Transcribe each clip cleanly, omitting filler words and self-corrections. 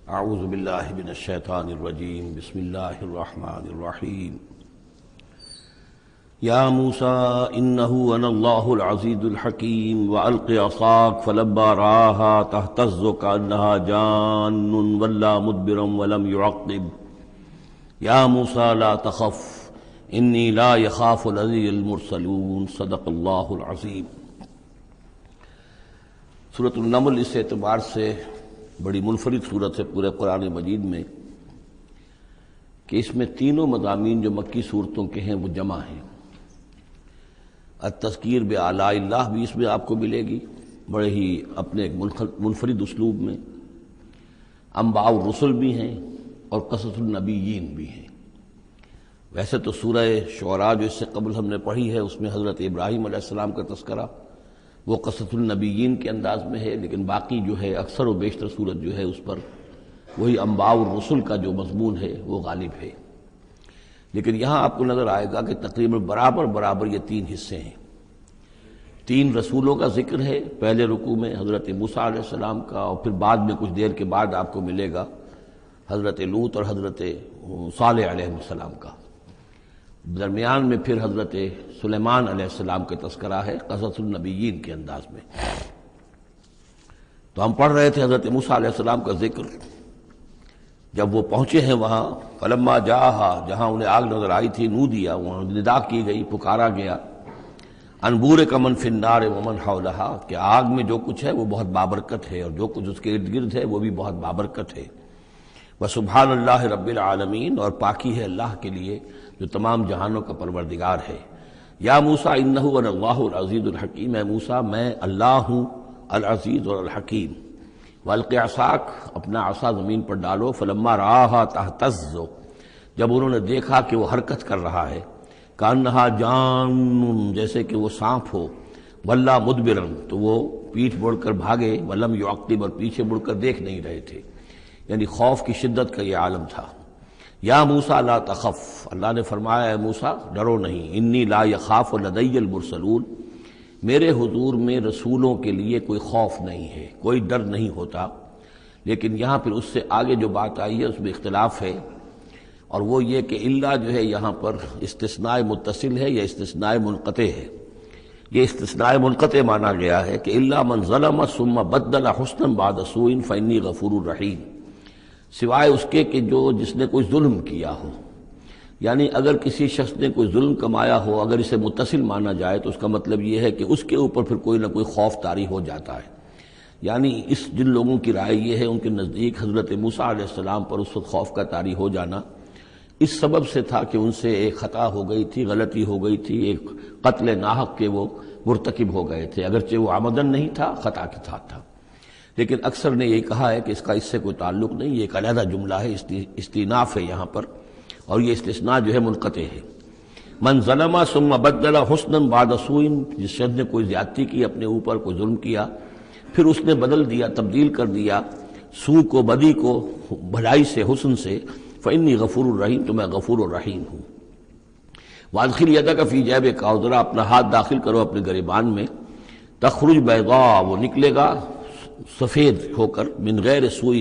اعوذ باللہ من الشیطان الرجیم بسم اللہ الرحمن الرحیم یا موسیٰ انہ انا اللہ العزیز الحکیم والق عصاک فلما رآها تہتز کأنہا جان ولا مدبرا ولم يعقب یا موسیٰ لا تخف انی لا یخاف لدی المرسلون صدق اللہ العظیم۔ سورۃ النمل اس اعتبار سے بڑی منفرد صورت ہے پورے قرآن مجید میں کہ اس میں تینوں مضامین جو مکی صورتوں کے ہیں وہ جمع ہیں۔ التذکیر بآلاء اللہ بھی اس میں آپ کو ملے گی بڑے ہی اپنے ایک منفرد اسلوب میں، انباء الرسل بھی ہیں اور قصص النبیین بھی ہیں۔ ویسے تو سورہ شعراء جو اس سے قبل ہم نے پڑھی ہے اس میں حضرت ابراہیم علیہ السلام کا تذکرہ وہ قصص النبیین کے انداز میں ہے، لیکن باقی جو ہے اکثر و بیشتر صورت جو ہے اس پر وہی انباء الرسل کا جو مضمون ہے وہ غالب ہے۔ لیکن یہاں آپ کو نظر آئے گا کہ تقریباً برابر یہ تین حصے ہیں۔ تین رسولوں کا ذکر ہے، پہلے رکوع میں حضرت موسیٰ علیہ السلام کا، اور پھر بعد میں کچھ دیر کے بعد آپ کو ملے گا حضرت لوط اور حضرت صالح علیہ السلام کا۔ درمیان میں پھر حضرت سلیمان علیہ السلام کا تذکرہ ہے قصص النبیین کے انداز میں۔ تو ہم پڑھ رہے تھے حضرت موسیٰ علیہ السلام کا ذکر، جب وہ پہنچے ہیں وہاں فلما جاہا، جہاں انہیں آگ نظر آئی تھی، نودیا، وہاں ندا کی گئی، پکارا گیا، ان بورک من فی النار ومن حولہا، کہ آگ میں جو کچھ ہے وہ بہت بابرکت ہے اور جو کچھ اس کے ارد گرد ہے وہ بھی بہت بابرکت ہے۔ وسبحان اللہ رب العالمین، اور پاکی ہے اللہ کے لیے جو تمام جہانوں کا پروردگار ہے۔ یا موسیٰ انہ انا اللہ العزیز الحکیم، اے موسیٰ میں اللہ ہوں العزیز اور الحکیم۔ والق عصاک، اپنا عصا زمین پر ڈالو، فلما رآہا تہتز، جب انہوں نے دیکھا کہ وہ حرکت کر رہا ہے، کأنہا جان، جیسے کہ وہ سانپ ہو، ولا مدبرا، تو وہ پیٹھ موڑ کر بھاگے، ولم یعقب، اور پیچھے مڑ کر دیکھ نہیں رہے تھے، یعنی خوف کی شدت کا یہ عالم تھا۔ یا موسیٰ لا تخف، اللہ نے فرمایا اے موسیٰ ڈرو نہیں، انی لا یخاف لدی المرسلون، میرے حضور میں رسولوں کے لیے کوئی خوف نہیں ہے، کوئی ڈر نہیں ہوتا۔ لیکن یہاں پھر اس سے آگے جو بات آئی ہے اس میں اختلاف ہے، اور وہ یہ کہ الا جو ہے یہاں پر استثناء متصل ہے یا استثناء منقطع ہے۔ یہ استثناء منقطع مانا گیا ہے کہ الا من ظلم ثم بدل حسنا بعد سوء فانی غفور رحیم، سوائے اس کے کہ جس نے کوئی ظلم کیا ہو، یعنی اگر کسی شخص نے کوئی ظلم کمایا ہو، اگر اسے متصل مانا جائے تو اس کا مطلب یہ ہے کہ اس کے اوپر پھر کوئی نہ کوئی خوف طاری ہو جاتا ہے۔ یعنی جن لوگوں کی رائے یہ ہے، ان کے نزدیک حضرت موسیٰ علیہ السلام پر اس وقت خوف کا طاری ہو جانا اس سبب سے تھا کہ ان سے ایک خطا ہو گئی تھی، غلطی ہو گئی تھی، ایک قتل ناحق کے وہ مرتکب ہو گئے تھے، اگرچہ وہ عمدن نہیں تھا، خطا کے ساتھ تھا۔ لیکن اکثر نے یہ کہا ہے کہ اس کا اس سے کوئی تعلق نہیں، یہ ایک علیحدہ جملہ ہے، استئناف ہے یہاں پر، اور یہ استثناء جو ہے منقطع ہے۔ من ظلم ثم بدل حسنا بعد سوء، جس شخص نے کوئی زیادتی کی اپنے اوپر، کوئی ظلم کیا، پھر اس نے بدل دیا، تبدیل کر دیا سوء کو، بدی کو، بھلائی سے، حسن سے، فإنی غفور الرحیم، تو میں غفور الرحیم ہوں۔ وادخل یدک فی جیبک، اور ذرا اپنا ہاتھ داخل کرو اپنے گریبان میں، تخرج بیضاء، وہ نکلے گا سفید ہو کر، من غیر سوء،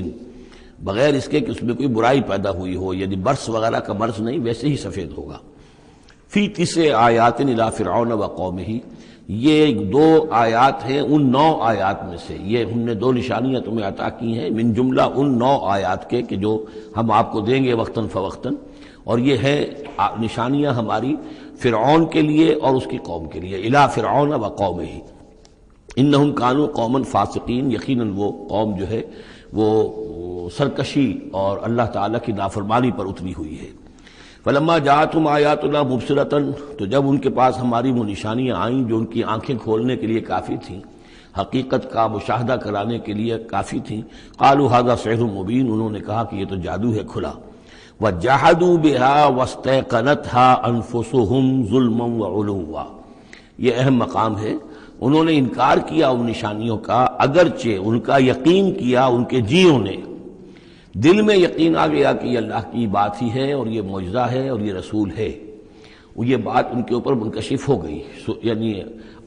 بغیر اس کے کہ اس میں کوئی برائی پیدا ہوئی ہو، یعنی برس وغیرہ کا مرض نہیں، ویسے ہی سفید ہوگا۔ فی 9 آیات الی فرعون وقومہ، یہ 2 آیات ہیں ان 9 آیات میں سے، یہ ہم نے 2 نشانیاں تمہیں عطا کی ہیں من جملہ ان 9 آیات کے کہ جو ہم آپ کو دیں گے وقتاً فوقتاً، اور یہ ہے نشانیاں ہماری فرعون کے لیے اور اس کی قوم کے لیے، الی فرعون وقومہ، انہم کانوا قوما فاسقین، یقیناً وہ قوم جو ہے وہ سرکشی اور اللہ تعالیٰ کی نافرمانی پر اتری ہوئی ہے۔ فلما جاءتہم آیاتنا مبصرۃ، تو جب ان کے پاس ہماری وہ نشانیاں آئیں جو ان کی آنکھیں کھولنے کے لیے کافی تھیں، حقیقت کا مشاہدہ کرانے کے لیے کافی تھیں، قالوا ھذا سحر مبین، انہوں نے کہا کہ یہ تو جادو ہے کھلا، وجحدوا بها واستيقنتها انفسهم ظلما وعلوا، یہ اہم مقام ہے، انہوں نے انکار کیا ان نشانیوں کا، اگرچہ ان کا یقین کیا ان کے جیوں نے، دل میں یقین آ گیا کہ یہ اللہ کی بات ہی ہے اور یہ معجزہ ہے اور یہ رسول ہے، یہ بات ان کے اوپر منکشف ہو گئی، یعنی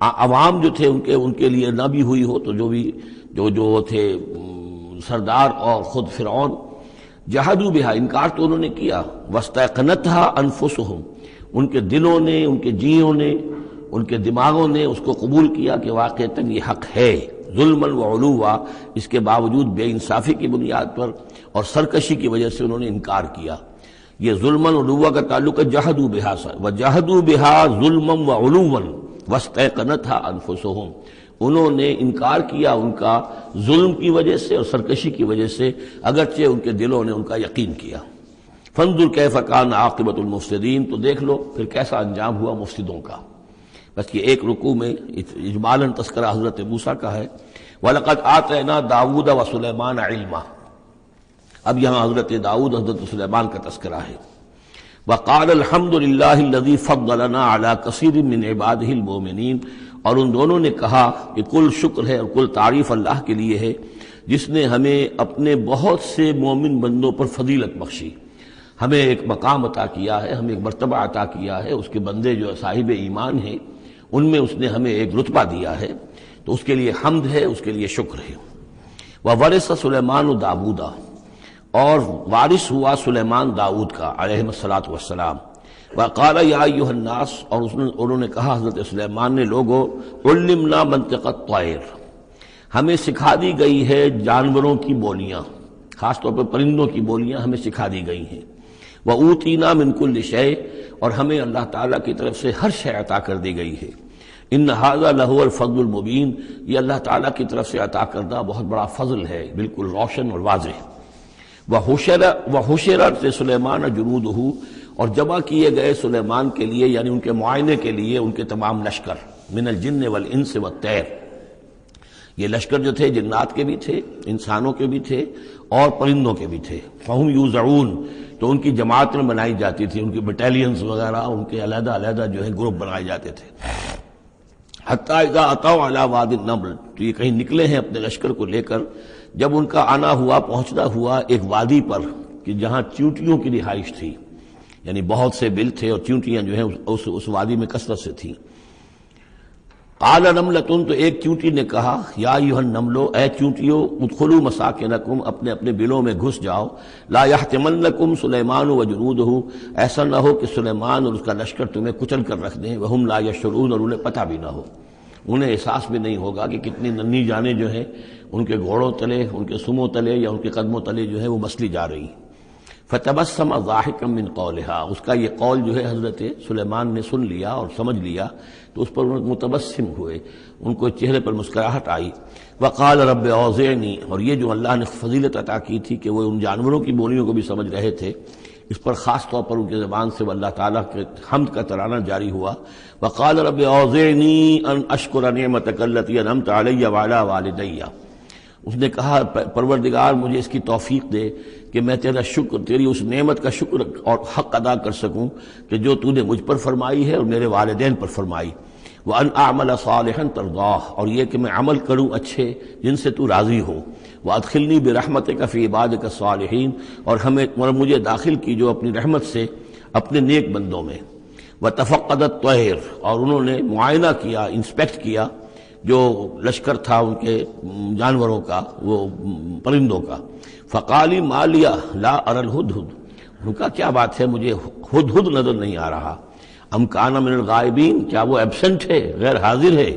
عوام جو تھے ان کے لیے نہ بھی ہوئی ہو تو جو تھے سردار اور خود فرعون جحدوا بہا، انکار تو انہوں نے کیا، واستيقنتها انفسهم، ان کے دلوں نے، ان کے جیوں نے، ان کے دماغوں نے اس کو قبول کیا کہ واقعتاً یہ حق ہے، ظلما وعلوا، اس کے باوجود بے انصافی کی بنیاد پر اور سرکشی کی وجہ سے انہوں نے انکار کیا۔ یہ ظلما وعلوا کا تعلق ہے جحدوا بہا سے، وجحدوا بہا ظلما وعلوا واستيقنتها انفسهم، انہوں نے انکار کیا ان کا ظلم کی وجہ سے اور سرکشی کی وجہ سے، اگرچہ ان کے دلوں نے ان کا یقین کیا۔ فانظر کیف کان عاقبۃ المفسدین، تو دیکھ لو پھر کیسا انجام ہوا مفسدوں کا۔ بس یہ ایک رکوع میں اجمالاً تذکرہ حضرت موسیٰ کا ہے۔ وَلَقَدْ آتَيْنَا دَاوُودَ وَسُلَيْمَانَ عِلْمًا، اب یہاں حضرت داؤد حضرت سلیمان کا تذکرہ ہے۔ وَقَالَ الْحَمْدُ لِلَّهِ الَّذِي فَضَّلَنَا عَلَى كَثِيرٍ مِّنْ عِبَادِهِ الْمُؤْمِنِينَ، اور ان دونوں نے کہا کہ کل شکر ہے اور کل تعریف اللہ کے لیے ہے جس نے ہمیں اپنے بہت سے مومن بندوں پر فضیلت بخشی، ہمیں ایک مقام عطا کیا ہے، ہمیں ایک مرتبہ عطا کیا ہے، اس کے بندے جو صاحب ایمان ہیں ان میں اس نے ہمیں ایک رتبہ دیا ہے، تو اس کے لیے حمد ہے، اس کے لیے شکر ہے۔ وَوَرِثَ سُلَيْمَانُ دَاوُودَ، اور وارث ہوا سلیمان داؤد کا علیہ الصلاۃ والسلام۔ وقال یا ایھا الناس، اور انہوں نے کہا حضرت سلیمان نے، لوگو علمنا منطق الطیر، ہمیں سکھا دی گئی ہے جانوروں کی بولیاں، خاص طور پر پرندوں کی بولیاں ہمیں سکھا دی گئی ہیں۔ وَأُوتِینَا مِن كُلِّ شَیْءٍ، اور ہمیں اللہ تعالیٰ کی طرف سے ہر شے عطا کر دی گئی ہے۔ ان ھذا لہو الفضل المبین، یہ اللہ تعالیٰ کی طرف سے عطا کردہ بہت بڑا فضل ہے، بالکل روشن اور واضح۔ وَحُشِرَتْ لِسُلَیْمَانَ جُنُودُهُ، اور جمع کیے گئے سلیمان کے لیے، یعنی ان کے معائنے کے لیے، ان کے تمام لشکر، من الجن والانس والطیر، یہ لشکر جو تھے جنات کے بھی تھے، انسانوں کے بھی تھے اور پرندوں کے بھی تھے۔ فَهُمْ يُوزَعُونَ، تو ان کی جماعتیں بنائی جاتی تھی، ان کی بٹالینز وغیرہ، ان کے علیحدہ علیحدہ جو ہے گروپ بنائے جاتے تھے۔ حتیٰ اذا اتوا علی وادی النمل، تو یہ کہیں نکلے ہیں اپنے لشکر کو لے کر، جب ان کا آنا ہوا، پہنچنا ہوا ایک وادی پر کہ جہاں چیونٹیوں کی رہائش تھی، یعنی بہت سے بل تھے اور چیونٹیاں جو ہیں اس وادی میں کثرت سے تھیں۔ قال نملۃ، تو ایک چیونٹی نے کہا، یا ایھا النمل، اے چیونٹیوں، ادخلوا مساکنکم، اپنے اپنے بلوں میں گھس جاؤ، لا یحطمنکم سلیمان وجنودہ، ایسا نہ ہو کہ سلیمان اور اس کا لشکر تمہیں کچل کر رکھ دیں، وہم لا یشعرون، اور انہیں پتہ بھی نہ ہو، انہیں احساس بھی نہیں ہوگا کہ کتنی ننھی جانیں جو ہیں ان کے گھوڑوں تلے، ان کے سموں تلے یا ان کے قدموں تلے جو ہے وہ مسلی جا رہی ہیں۔ فتبسم ضاحکا من قولها، اس کا یہ قول جو ہے حضرت سلیمان نے سن لیا اور سمجھ لیا، تو اس پر متبسم ہوئے، ان کو چہرے پر مسکراہٹ آئی۔ وقال رب اوزعنی، اور یہ جو اللہ نے فضیلت عطا کی تھی کہ وہ ان جانوروں کی بولیوں کو بھی سمجھ رہے تھے، اس پر خاص طور پر ان کی زبان سے اللہ تعالیٰ کے حمد کا ترانہ جاری ہوا۔ وقال رب اوزعنی ان اشکر نعمتک التی انعمت علی وعلی والدی، اس نے کہا پروردگار مجھے اس کی توفیق دے کہ میں تیرا شکر، تیری اس نعمت کا شکر اور حق ادا کر سکوں کہ جو تو نے مجھ پر فرمائی ہے اور میرے والدین پر فرمائی۔ وَأَنْ أَعْمَلَ صَالِحًا تَرْضَاهُ، اور یہ کہ میں عمل کروں اچھے جن سے تو راضی ہو۔ وَأَدْخِلْنِي بِرَحْمَتِكَ فِي عِبَادِكَ الصَّالِحِينَ، اور ہمیں داخل کی جو اپنی رحمت سے اپنے نیک بندوں میں۔ وَتَفَقَّدَ الطَّيْرَ، اور انہوں نے معائنہ کیا، انسپیکٹ کیا جو لشکر تھا ان کے جانوروں کا، وہ پرندوں کا۔ فقال ما لی لا اری الہدہد، ان کا کیا بات ہے مجھے ہدہد نظر نہیں آ رہا۔ ام کان من الغائبین، کیا وہ ایبسنٹ ہے، غیر حاضر ہے۔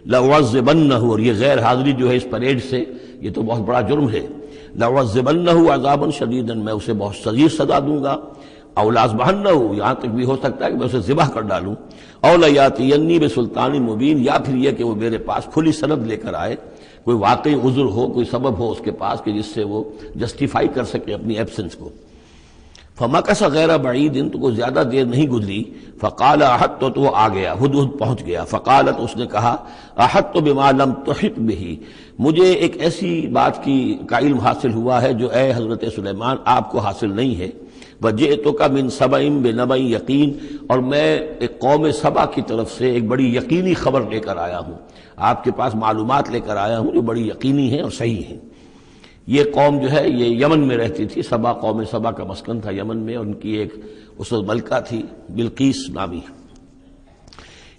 لأعذبنہ، اور یہ غیر حاضری جو ہے اس پریڈ سے، یہ تو بہت بڑا جرم ہے۔ لأعذبنہ عذابا شدیدا، میں اسے بہت شدید سزا دوں گا۔ او لأذبحنہ، یہاں تک بھی ہو سکتا ہے کہ میں اسے ذبح کر ڈالوں۔ او لیاتینی بسلطان مبین، یا پھر یہ کہ وہ میرے پاس کھلی سند لے کر آئے، کوئی واقعی عذر ہو، کوئی سبب ہو اس کے پاس کہ جس سے وہ جسٹیفائی کر سکے اپنی ایبسنس کو۔ فمکث غیر بعید، تو کو زیادہ دیر نہیں گزری۔ فقال احطت، تو وہ آ گیا، ہدہد پہنچ گیا۔ فقالت، اس نے کہا، احطت بما لم تحط به، مجھے ایک ایسی بات کا علم حاصل ہوا ہے جو اے حضرت سلیمان آپ کو حاصل نہیں ہے۔ وجئتک من سبأ بنبأ یقین، اور میں ایک قوم سبا کی طرف سے ایک بڑی یقینی خبر لے کر آیا ہوں، آپ کے پاس معلومات لے کر آیا ہوں جو بڑی یقینی ہیں اور صحیح ہیں۔ یہ قوم جو ہے یہ یمن میں رہتی تھی، سبا، قوم سبا کا مسکن تھا یمن میں، اور ان کی ایک اس وقت ملکہ تھی بلقیس نامی۔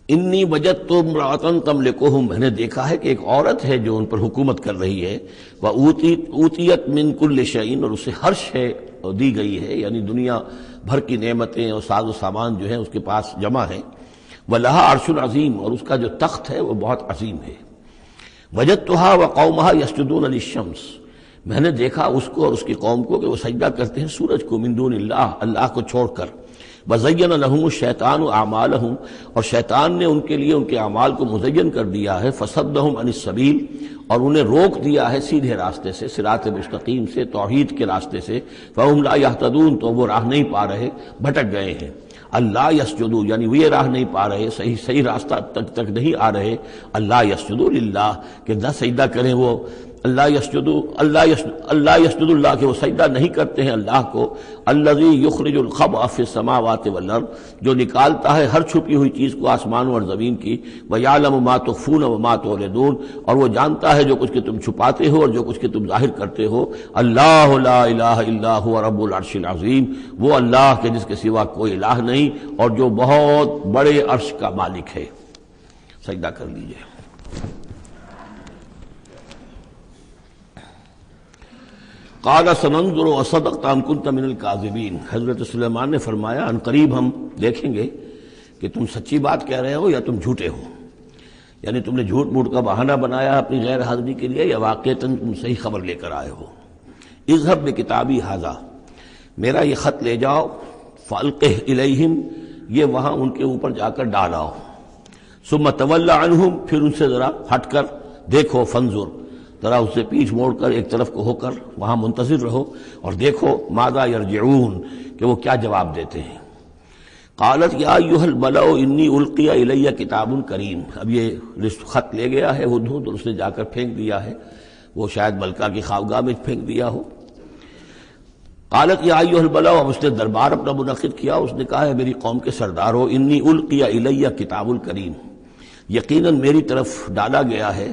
انی وجدت امرأۃ تملکہم، میں نے دیکھا ہے کہ ایک عورت ہے جو ان پر حکومت کر رہی ہے، وَأُوتِیَتْ مِن كُلِّ شَيْءٍ، اور اسے ہر شے دی گئی ہے، یعنی دنیا بھر کی نعمتیں اور ساز و سامان جو ہیں اس کے پاس جمع ہیں، وَلَهَا عَرْشٌ عَظِيمٌ، اور اس کا جو تخت ہے وہ بہت عظیم ہے، وَجَدتُّهَا وَقَوْمَهَا يَسْجُدُونَ لِلشَّمْسِ، میں نے دیکھا اس کو اور اس کی قوم کو کہ وہ سجدہ کرتے ہیں سورج کو، من دون اللہ کو چھوڑ کر، وَزَيَّنَ لَهُمُ الشَّيْطَانُ أَعْمَالَهُمْ، اور شیطان نے ان کے لیے ان کے اعمال کو مزین کر دیا ہے، فَصَدَّهُمْ عَنِ السَّبِيلِ، اور انہیں روک دیا ہے سیدھے راستے سے، صراط مستقیم سے، توحید کے راستے سے، فَهُمْ لَا يَهْتَدُونَ، تو وہ راہ نہیں پا رہے، بھٹک گئے ہیں، اللہ یسجدو، یعنی وہ یہ راہ نہیں پا رہے، صحیح راستہ تک نہیں آ رہے، اللہ یسجدو للہ، کہ نہ سجدہ کریں وہ اللہ یسجدو اللہ کہ وہ سجدہ نہیں کرتے ہیں اللہ کو، الذی یخرج الخبء فی السماوات والارض، جو نکالتا ہے ہر چھپی ہوئی چیز کو آسمانوں اور زمین کی، ویعلم ما تخفون وما تعلنون، اور وہ جانتا ہے جو کچھ کہ تم چھپاتے ہو اور جو کچھ کہ تم ظاہر کرتے ہو، اللہ لا الہ الا هو رب العرش العظیم، وہ اللہ کے جس کے سوا کوئی الہ نہیں اور جو بہت بڑے عرش کا مالک ہے۔ سجدہ کر لیجئے۔ قال سننظر اصدقت ام كنت من الكاذبین، حضرت سلیمان نے فرمایا ان قریب ہم دیکھیں گے کہ تم سچی بات کہہ رہے ہو یا تم جھوٹے ہو، یعنی تم نے جھوٹ موٹ کا بہانہ بنایا اپنی غیر حاضری کے لیے یا واقعتاً تم صحیح خبر لے کر آئے ہو۔ اذهب بکتابی ھذا، میرا یہ خط لے جاؤ، فالقہ الیہم، یہ وہاں ان کے اوپر جا کر ڈالاؤ، ثم تول عنہم، پھر ان سے ذرا ہٹ کر دیکھو، فانظر، ذرا اس سے پیچھ موڑ کر ایک طرف کو ہو کر وہاں منتظر رہو اور دیکھو، ماذا یرجعون، کہ وہ کیا جواب دیتے ہیں۔ قالت یا ایھا الملأ انی القی الی کتاب کریم، اب یہ خط لے گیا ہے ہدہد اور اس نے جا کر پھینک دیا ہے، وہ شاید ملکہ کی خوابگاہ میں پھینک دیا ہو۔ قالت یا ایھا الملأ، اب اس نے دربار اپنا منعقد کیا، اس نے کہا ہے میری قوم کے سردارو، انی القی الی کتاب کریم، یقیناً میری طرف ڈالا گیا ہے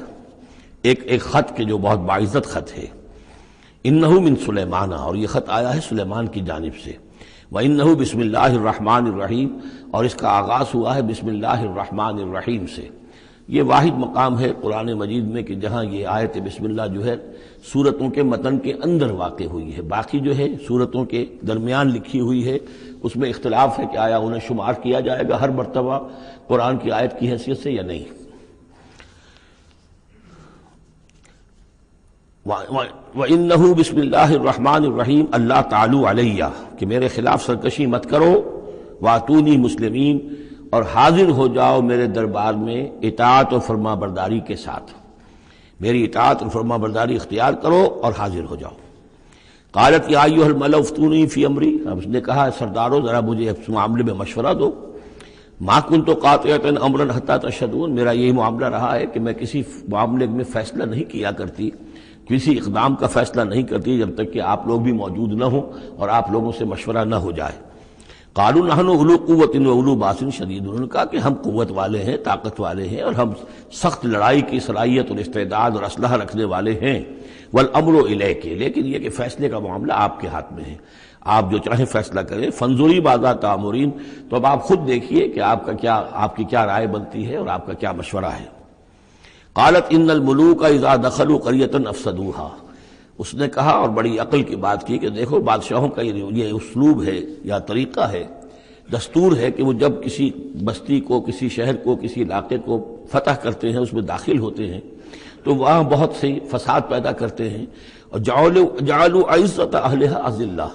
ایک خط کے جو بہت باعزت خط ہے، انہ من سلیمان، اور یہ خط آیا ہے سلیمان کی جانب سے، وانہ بسم اللہ الرحمن الرحیم، اور اس کا آغاز ہوا ہے بسم اللہ الرحمن الرحیم سے۔ یہ واحد مقام ہے قرآن مجید میں کہ جہاں یہ آیت بسم اللہ جو ہے سورتوں کے متن کے اندر واقع ہوئی ہے، باقی جو ہے سورتوں کے درمیان لکھی ہوئی ہے، اس میں اختلاف ہے کہ آیا انہیں شمار کیا جائے گا ہر مرتبہ قرآن کی آیت کی حیثیت سے یا نہیں۔ وَإِنَّهُ بسم اللہ الرحمن الرحیم اللہ تعالی علیہ، کہ میرے خلاف سرکشی مت کرو، وَأْتُونِي مسلمین، اور حاضر ہو جاؤ میرے دربار میں اطاعت و فرما برداری کے ساتھ، میری اطاعت اور فرما برداری اختیار کرو اور حاضر ہو جاؤ۔ قالت یا ایھا الملأ افتونی فی امری، اب اس نے کہا سردارو ذرا مجھے اس معاملے میں مشورہ دو، ما کنت قاطعۃ امرا حتی تشہدون، میرا یہی معاملہ رہا ہے کہ میں کسی معاملے میں فیصلہ نہیں کیا کرتی، کسی اقدام کا فیصلہ نہیں کرتی جب تک کہ آپ لوگ بھی موجود نہ ہوں اور آپ لوگوں سے مشورہ نہ ہو جائے۔ قالوا نحن اولو قوت و اولو باس شدید، انہوں نے کہا کہ ہم قوت والے ہیں، طاقت والے ہیں، اور ہم سخت لڑائی کی صلاحیت اور استعداد اور اسلحہ رکھنے والے ہیں، والامر الیک، لیکن یہ کہ فیصلے کا معاملہ آپ کے ہاتھ میں ہے، آپ جو چاہیں فیصلہ کریں، فانظری ماذا تأمرین، تو اب آپ خود دیکھیے کہ آپ کی کیا رائے بنتی ہے اور آپ کا کیا مشورہ ہے۔ قالت ان الملوک اذا دخلوا قریۃ افسدوها، اس نے کہا اور بڑی عقل کی بات کی کہ دیکھو بادشاہوں کا یہ اسلوب ہے یا طریقہ ہے، دستور ہے کہ وہ جب کسی بستی کو، کسی شہر کو، کسی علاقے کو فتح کرتے ہیں، اس میں داخل ہوتے ہیں تو وہاں بہت سے فساد پیدا کرتے ہیں، اور جعلوا عزت اہلھا اذلہ،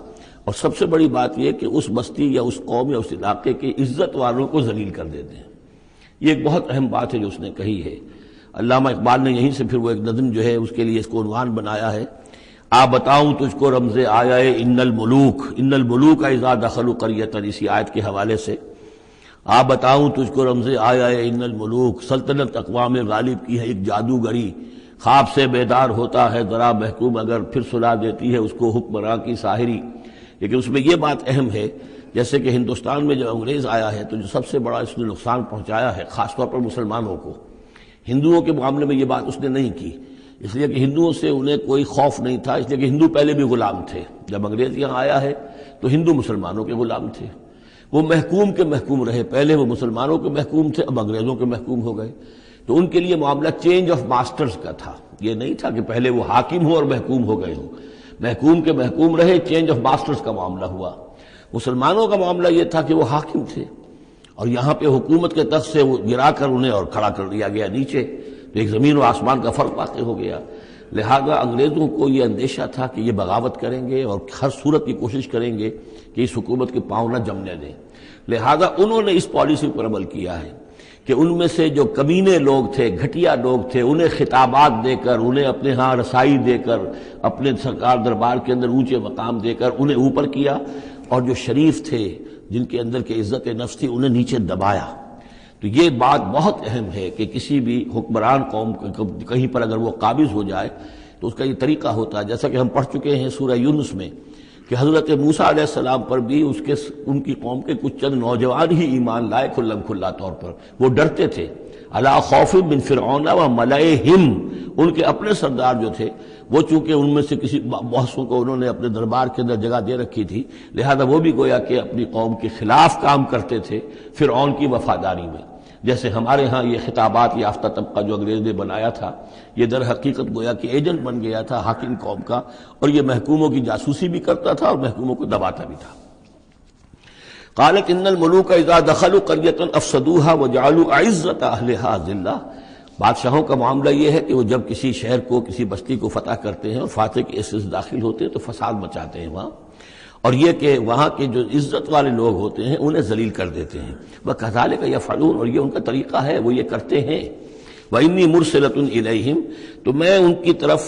اور سب سے بڑی بات یہ کہ اس بستی یا اس قوم یا اس علاقے کے عزت والوں کو ذلیل کر دیتے ہیں۔ یہ ایک بہت اہم بات ہے جو اس نے کہی ہے۔ علامہ اقبال نے یہیں سے پھر وہ ایک نظم جو ہے اس کے لیے اس کو عنوان بنایا ہے، آ بتاؤں تجھ کو رمز آیا ان الملوک اذا دخلوا قریۃ، اسی آیت کے حوالے سے آ بتاؤں تجھ کو رمز آیا ان الملوک، سلطنت اقوام غالب کی ہے ایک جادوگری، خواب سے بیدار ہوتا ہے ذرا محکوم اگر پھر سلا دیتی ہے اس کو حکمراں کی ساحری۔ لیکن اس میں یہ بات اہم ہے، جیسے کہ ہندوستان میں جب انگریز آیا ہے تو جو سب سے بڑا اس نے نقصان پہنچایا ہے خاص طور پر مسلمانوں کو، ہندوؤں کے معاملے میں یہ بات اس نے نہیں کی، اس لیے کہ ہندوؤں سے انہیں کوئی خوف نہیں تھا، اس لیے کہ ہندو پہلے بھی غلام تھے، جب انگریز یہاں آیا ہے تو ہندو مسلمانوں کے غلام تھے، وہ محکوم کے محکوم رہے، پہلے وہ مسلمانوں کے محکوم تھے، اب انگریزوں کے محکوم ہو گئے، تو ان کے لیے معاملہ چینج آف ماسٹرز کا تھا، یہ نہیں تھا کہ پہلے وہ حاکم ہو اور محکوم ہو گئے ہوں، محکوم کے محکوم رہے، چینج آف ماسٹرز کا معاملہ ہوا۔ مسلمانوں کا معاملہ یہ تھا کہ وہ حاکم تھے اور یہاں پہ حکومت کے تخت سے وہ گرا کر انہیں اور کھڑا کر دیا گیا نیچے، تو ایک زمین و آسمان کا فرق واقع ہو گیا۔ لہذا انگریزوں کو یہ اندیشہ تھا کہ یہ بغاوت کریں گے اور ہر صورت کی کوشش کریں گے کہ اس حکومت کے پاؤں نہ جمنے دیں، لہذا انہوں نے اس پالیسی پر عمل کیا ہے کہ ان میں سے جو کمینے لوگ تھے، گھٹیا لوگ تھے، انہیں خطابات دے کر، انہیں اپنے ہاں رسائی دے کر، اپنے سرکار دربار کے اندر اونچے مقام دے کر انہیں اوپر کیا، اور جو شریف تھے جن کے اندر کے عزت نفس تھی انہیں نیچے دبایا۔ تو یہ بات بہت اہم ہے کہ کسی بھی حکمران قوم کہیں پر اگر وہ قابض ہو جائے تو اس کا یہ طریقہ ہوتا ہے، جیسا کہ ہم پڑھ چکے ہیں سورہ یونس میں کہ حضرت موسیٰ علیہ السلام پر بھی ان کی قوم کے کچھ چند نوجوان ہی ایمان لائے کھلم کھلا طور پر، وہ ڈرتے تھے۔ الا خوف من فرعون و ملئہم، ان کے اپنے سردار جو تھے وہ چونکہ ان میں سے کسی بحثوں کو انہوں نے اپنے دربار کے اندر جگہ دے رکھی تھی، لہذا وہ بھی گویا کہ اپنی قوم کے خلاف کام کرتے تھے فرعون کی وفاداری میں۔ جیسے ہمارے ہاں یہ خطابات یافتہ طبقہ جو انگریز نے بنایا تھا، یہ در حقیقت گویا کہ ایجنٹ بن گیا تھا حاکم قوم کا، اور یہ محکوموں کی جاسوسی بھی کرتا تھا اور محکوموں کو دباتا بھی تھا۔ قالت ان الملوک اذا دخلوا قرية افسدوها وجعلوا اعزة اهلها ذلہ، بادشاہوں کا معاملہ یہ ہے کہ وہ جب کسی شہر کو، کسی بستی کو فتح کرتے ہیں اور فاتح کے حصے سے داخل ہوتے ہیں تو فساد مچاتے ہیں وہاں، اور یہ کہ وہاں کے جو عزت والے لوگ ہوتے ہیں انہیں ذلیل کر دیتے ہیں۔ وَكَذَلِكَ يَفْعَلُونَ، اور یہ ان کا طریقہ ہے، وہ یہ کرتے ہیں۔ وَإِنِّي مُرْسِلَةٌ إِلَيْهِمْ، تو میں ان کی طرف،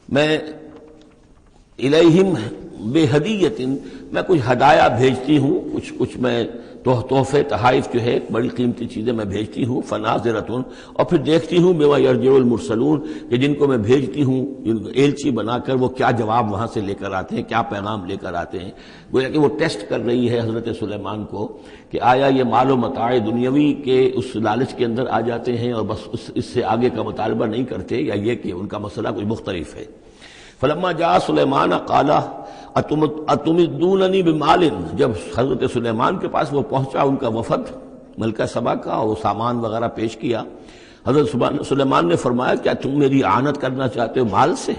میں إِلَيْهِمْ بِهَدِيَّةٍ، میں کچھ ہدایہ بھیجتی ہوں، کچھ میں تحفے تحائف جو ہے بڑی قیمتی چیزیں میں بھیجتی ہوں۔ فناظرۃ، اور پھر دیکھتی ہوں بما یرجع المرسلون، کہ جن کو میں بھیجتی ہوں ایلچی بنا کر وہ کیا جواب وہاں سے لے کر آتے ہیں، کیا پیغام لے کر آتے ہیں۔ گویا کہ وہ ٹیسٹ کر رہی ہے حضرت سلیمان کو کہ آیا یہ مال و متاع دنیاوی کے اس لالچ کے اندر آ جاتے ہیں اور بس اس سے آگے کا مطالبہ نہیں کرتے، یا یہ کہ ان کا مسئلہ کچھ مختلف ہے۔ فلما جاء سلیمان قال اتمدوننی بمال، جب حضرت سلیمان کے پاس وہ پہنچا ان کا وفد ملکہ سبا کا، اور وہ سامان وغیرہ پیش کیا، حضرت سلیمان نے فرمایا کیا تم میری اعانت کرنا چاہتے ہو مال سے؟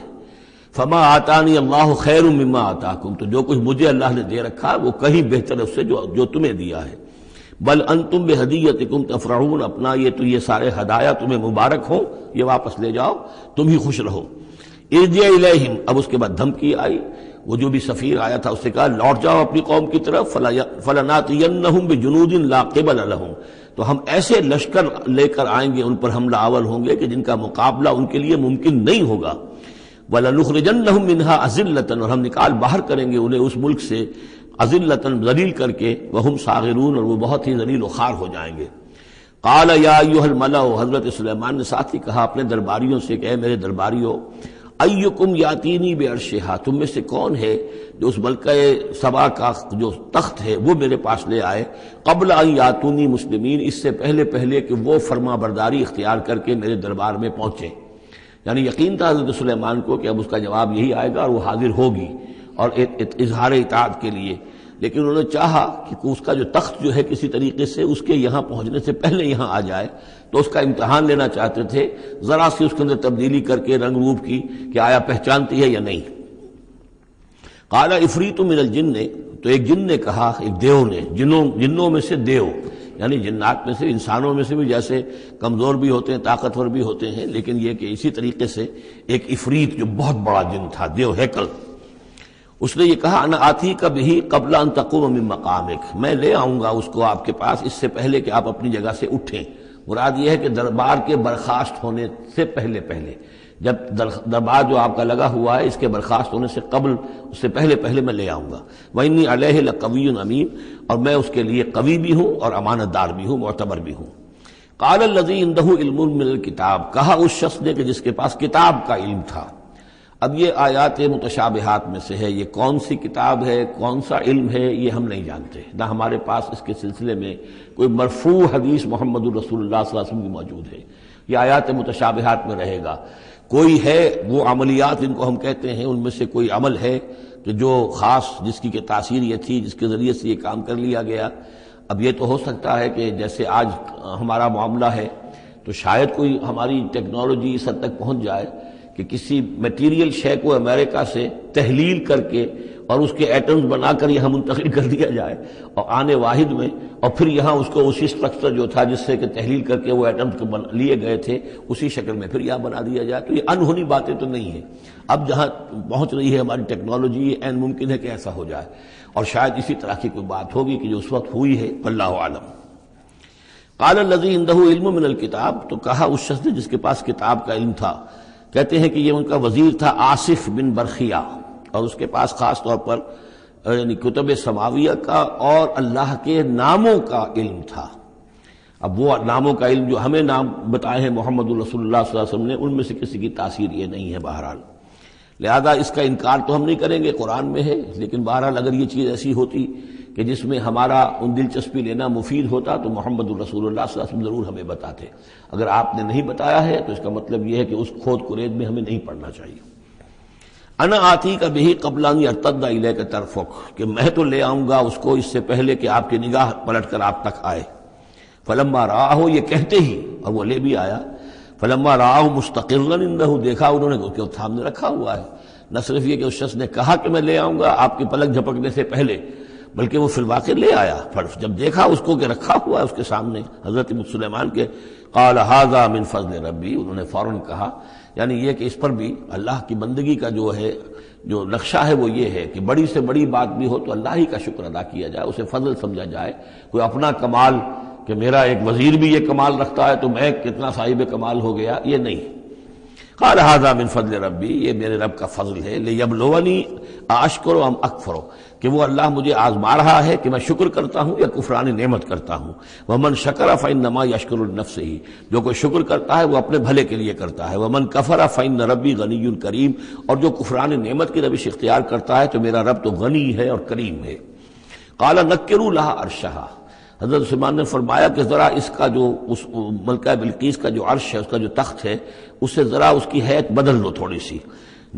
فما آتانی اللہ خیر مما آتاکم، تو جو کچھ مجھے اللہ نے دے رکھا وہ کہیں بہتر ہے اس سے جو تمہیں دیا ہے۔ بل انتم بہدیتکم تفرحون، اپنا یہ سارے ہدایہ تمہیں مبارک ہوں، یہ واپس لے جاؤ، تم ہی خوش رہو۔ ارجع الیہم، اب اس کے بعد دھمکی آئی، وہ جو بھی سفیر آیا تھا اس سے کہا لوٹ جاؤ اپنی قوم کی طرف، فلناتینہم بجنود لا قبل لہم، تو ہم ایسے لشکر لے کر آئیں گے، ان پر حملہ آور ہوں گے کہ جن کا مقابلہ ان کے لیے ممکن نہیں ہوگا۔ وَلَنُخْرِجَنَّهُم مِّنْهَا أَذِلَّةً، اور ہم نکال باہر کریں گے انہیں اس ملک سے أَذِلَّةً، ذلیل کر کے، وَهُمْ صَاغِرُونَ، اور وہ بہت ہی ذلیل و خوار ہو جائیں گے۔ قال یا ایھا الملأ، حضرت سلیمان نے ساتھ ہی کہا اپنے درباریوں سے کہ اے میرے درباریوں، ایکم یاتینی بعرشھا، تم میں سے کون ہے جو اس ملکہ سبا کا جو تخت ہے وہ میرے پاس لے آئے، قبل ان یاتونی مسلمین، اس سے پہلے کہ وہ فرما برداری اختیار کر کے میرے دربار میں پہنچے۔ یعنی یقین تھا حضرت سلیمان کو کہ اب اس کا جواب یہی آئے گا اور وہ حاضر ہوگی اور اظہار اطاعت کے لیے، لیکن انہوں نے چاہا کہ اس کا جو تخت جو ہے کسی طریقے سے اس کے یہاں پہنچنے سے پہلے یہاں آ جائے، تو اس کا امتحان لینا چاہتے تھے، ذرا سی اس کے اندر تبدیلی کر کے رنگ روپ کی کہ آیا پہچانتی ہے یا نہیں۔ قال عفریت من الجن، تو ایک جن نے کہا، ایک دیو نے، جنوں میں سے دیو، یعنی جنات میں سے، انسانوں میں سے بھی جیسے کمزور بھی ہوتے ہیں طاقتور بھی ہوتے ہیں، لیکن یہ کہ اسی طریقے سے ایک عفریت جو بہت بڑا جن تھا، دیو ہیکل، اس نے یہ کہا انا آتی کا بھی قبل ان تقوم من مقامک، میں لے آؤں گا اس کو آپ کے پاس اس سے پہلے کہ آپ اپنی جگہ سے اٹھیں۔ مراد یہ ہے کہ دربار کے برخاست ہونے سے پہلے جب دربار جو آپ کا لگا ہوا ہے اس کے برخاست ہونے سے قبل، اس سے پہلے میں لے آؤں گا۔ وَإِنِّي عَلَيْهِ لَقَوِيٌّ أَمِينٌ، اور میں اس کے لیے قوی بھی ہوں اور امانت دار بھی ہوں، معتبر بھی ہوں۔ قَالَ الَّذِي عِندَهُ عِلْمٌ مِّنَ الْكِتَابِ، کہا اس شخص نے کہ جس کے پاس کتاب کا علم تھا۔ اب یہ آیات متشابہات میں سے ہے، یہ کون سی کتاب ہے، کون سا علم ہے، یہ ہم نہیں جانتے، نہ ہمارے پاس اس کے سلسلے میں کوئی مرفوع حدیث محمد الرسول اللہ صلی اللہ علیہ وسلم کی موجود ہے، یہ آیات متشابہات میں رہے گا۔ کوئی ہے وہ عملیات ان کو ہم کہتے ہیں، ان میں سے کوئی عمل ہے کہ جو خاص جس کی کہ تاثیر یہ تھی، جس کے ذریعے سے یہ کام کر لیا گیا۔ اب یہ تو ہو سکتا ہے کہ جیسے آج ہمارا معاملہ ہے تو شاید کوئی ہماری ٹیکنالوجی اس حد تک پہنچ جائے کہ کسی میٹیریل شے کو امریکہ سے تحلیل کر کے اور اس کے ایٹمز بنا کر یہاں منتقل کر دیا جائے اور آنے واحد میں، اور پھر یہاں اس کو اسی اسٹرکچر جو تھا جس سے کہ تحلیل کر کے وہ ایٹمز لیے گئے تھے اسی شکل میں پھر یہاں بنا دیا جائے۔ تو یہ انہونی باتیں تو نہیں ہیں، اب جہاں پہنچ رہی ہے ہماری ٹیکنالوجی یہ عین ممکن ہے کہ ایسا ہو جائے، اور شاید اسی طرح کی کوئی بات ہوگی کہ جو اس وقت ہوئی ہے، واللہ اعلم۔ قال الذی عنده علم من الکتاب، تو کہا اس شخص نے جس کے پاس کتاب کا علم تھا، کہتے ہیں کہ یہ ان کا وزیر تھا آصف بن برخیہ، اور اس کے پاس خاص طور پر یعنی کتب سماویہ کا اور اللہ کے ناموں کا علم تھا۔ اب وہ ناموں کا علم جو ہمیں نام بتائے ہیں محمد رسول اللہ صلی اللہ علیہ وسلم نے، ان میں سے کسی کی تاثیر یہ نہیں ہے بہرحال، لہذا اس کا انکار تو ہم نہیں کریں گے، قرآن میں ہے، لیکن بہرحال اگر یہ چیز ایسی ہوتی کہ جس میں ہمارا ان دلچسپی لینا مفید ہوتا تو محمد الرسول اللہ صلی اللہ علیہ وسلم ضرور ہمیں بتاتے۔ اگر آپ نے نہیں بتایا ہے تو اس کا مطلب یہ ہے کہ اس کھود کرید میں ہمیں نہیں پڑھنا چاہیے۔ انا آتی کا بہی قبل ان یرتد الیک طرفک، کہ میں تو لے آؤں گا اس کو اس سے پہلے کہ آپ کی نگاہ پلٹ کر آپ تک آئے۔ فلما رآہ، یہ کہتے ہی اور وہ لے بھی آیا، فلما رآہ مستقرا عندہ، دیکھا انہوں نے کہ سامنے رکھا ہوا ہے۔ نہ صرف یہ کہ اس شخص نے کہا کہ میں لے آؤں گا آپ کی پلک جھپکنے سے پہلے، بلکہ وہ فی الواقع لے آیا، پھر جب دیکھا اس کو کہ رکھا ہوا ہے اس کے سامنے حضرت سلیمان کے، قال ھذا من فضل ربی، انہوں نے فوراً کہا، یعنی یہ کہ اس پر بھی اللہ کی بندگی کا جو ہے جو نقشہ ہے وہ یہ ہے کہ بڑی سے بڑی بات بھی ہو تو اللہ ہی کا شکر ادا کیا جائے، اسے فضل سمجھا جائے، کوئی اپنا کمال کہ میرا ایک وزیر بھی یہ کمال رکھتا ہے تو میں کتنا صاحب کمال ہو گیا، یہ نہیں۔ قال ھذا من فضل ربی، یہ میرے رب کا فضل ہے، لیبلونی اشکر ام اکفر، کہ وہ اللہ مجھے آزما رہا ہے کہ میں شکر کرتا ہوں یا کفران نعمت کرتا ہوں۔ ومن شکر فانما یشکر لنفسہ، جو کوئی شکر کرتا ہے وہ اپنے بھلے کے لیے کرتا ہے۔ ومن کفر فان ربی غنی کریم، اور جو کفران نعمت کی روش اختیار کرتا ہے تو میرا رب تو غنی ہے اور کریم ہے۔ قال نکروا لها عرشها، حضرت سلیمان نے فرمایا کہ ذرا اس کا جو اس ملکہ بلقیس کا جو عرش ہے، اس کا جو تخت ہے، اسے ذرا اس کی حیت بدل لو تھوڑی سی،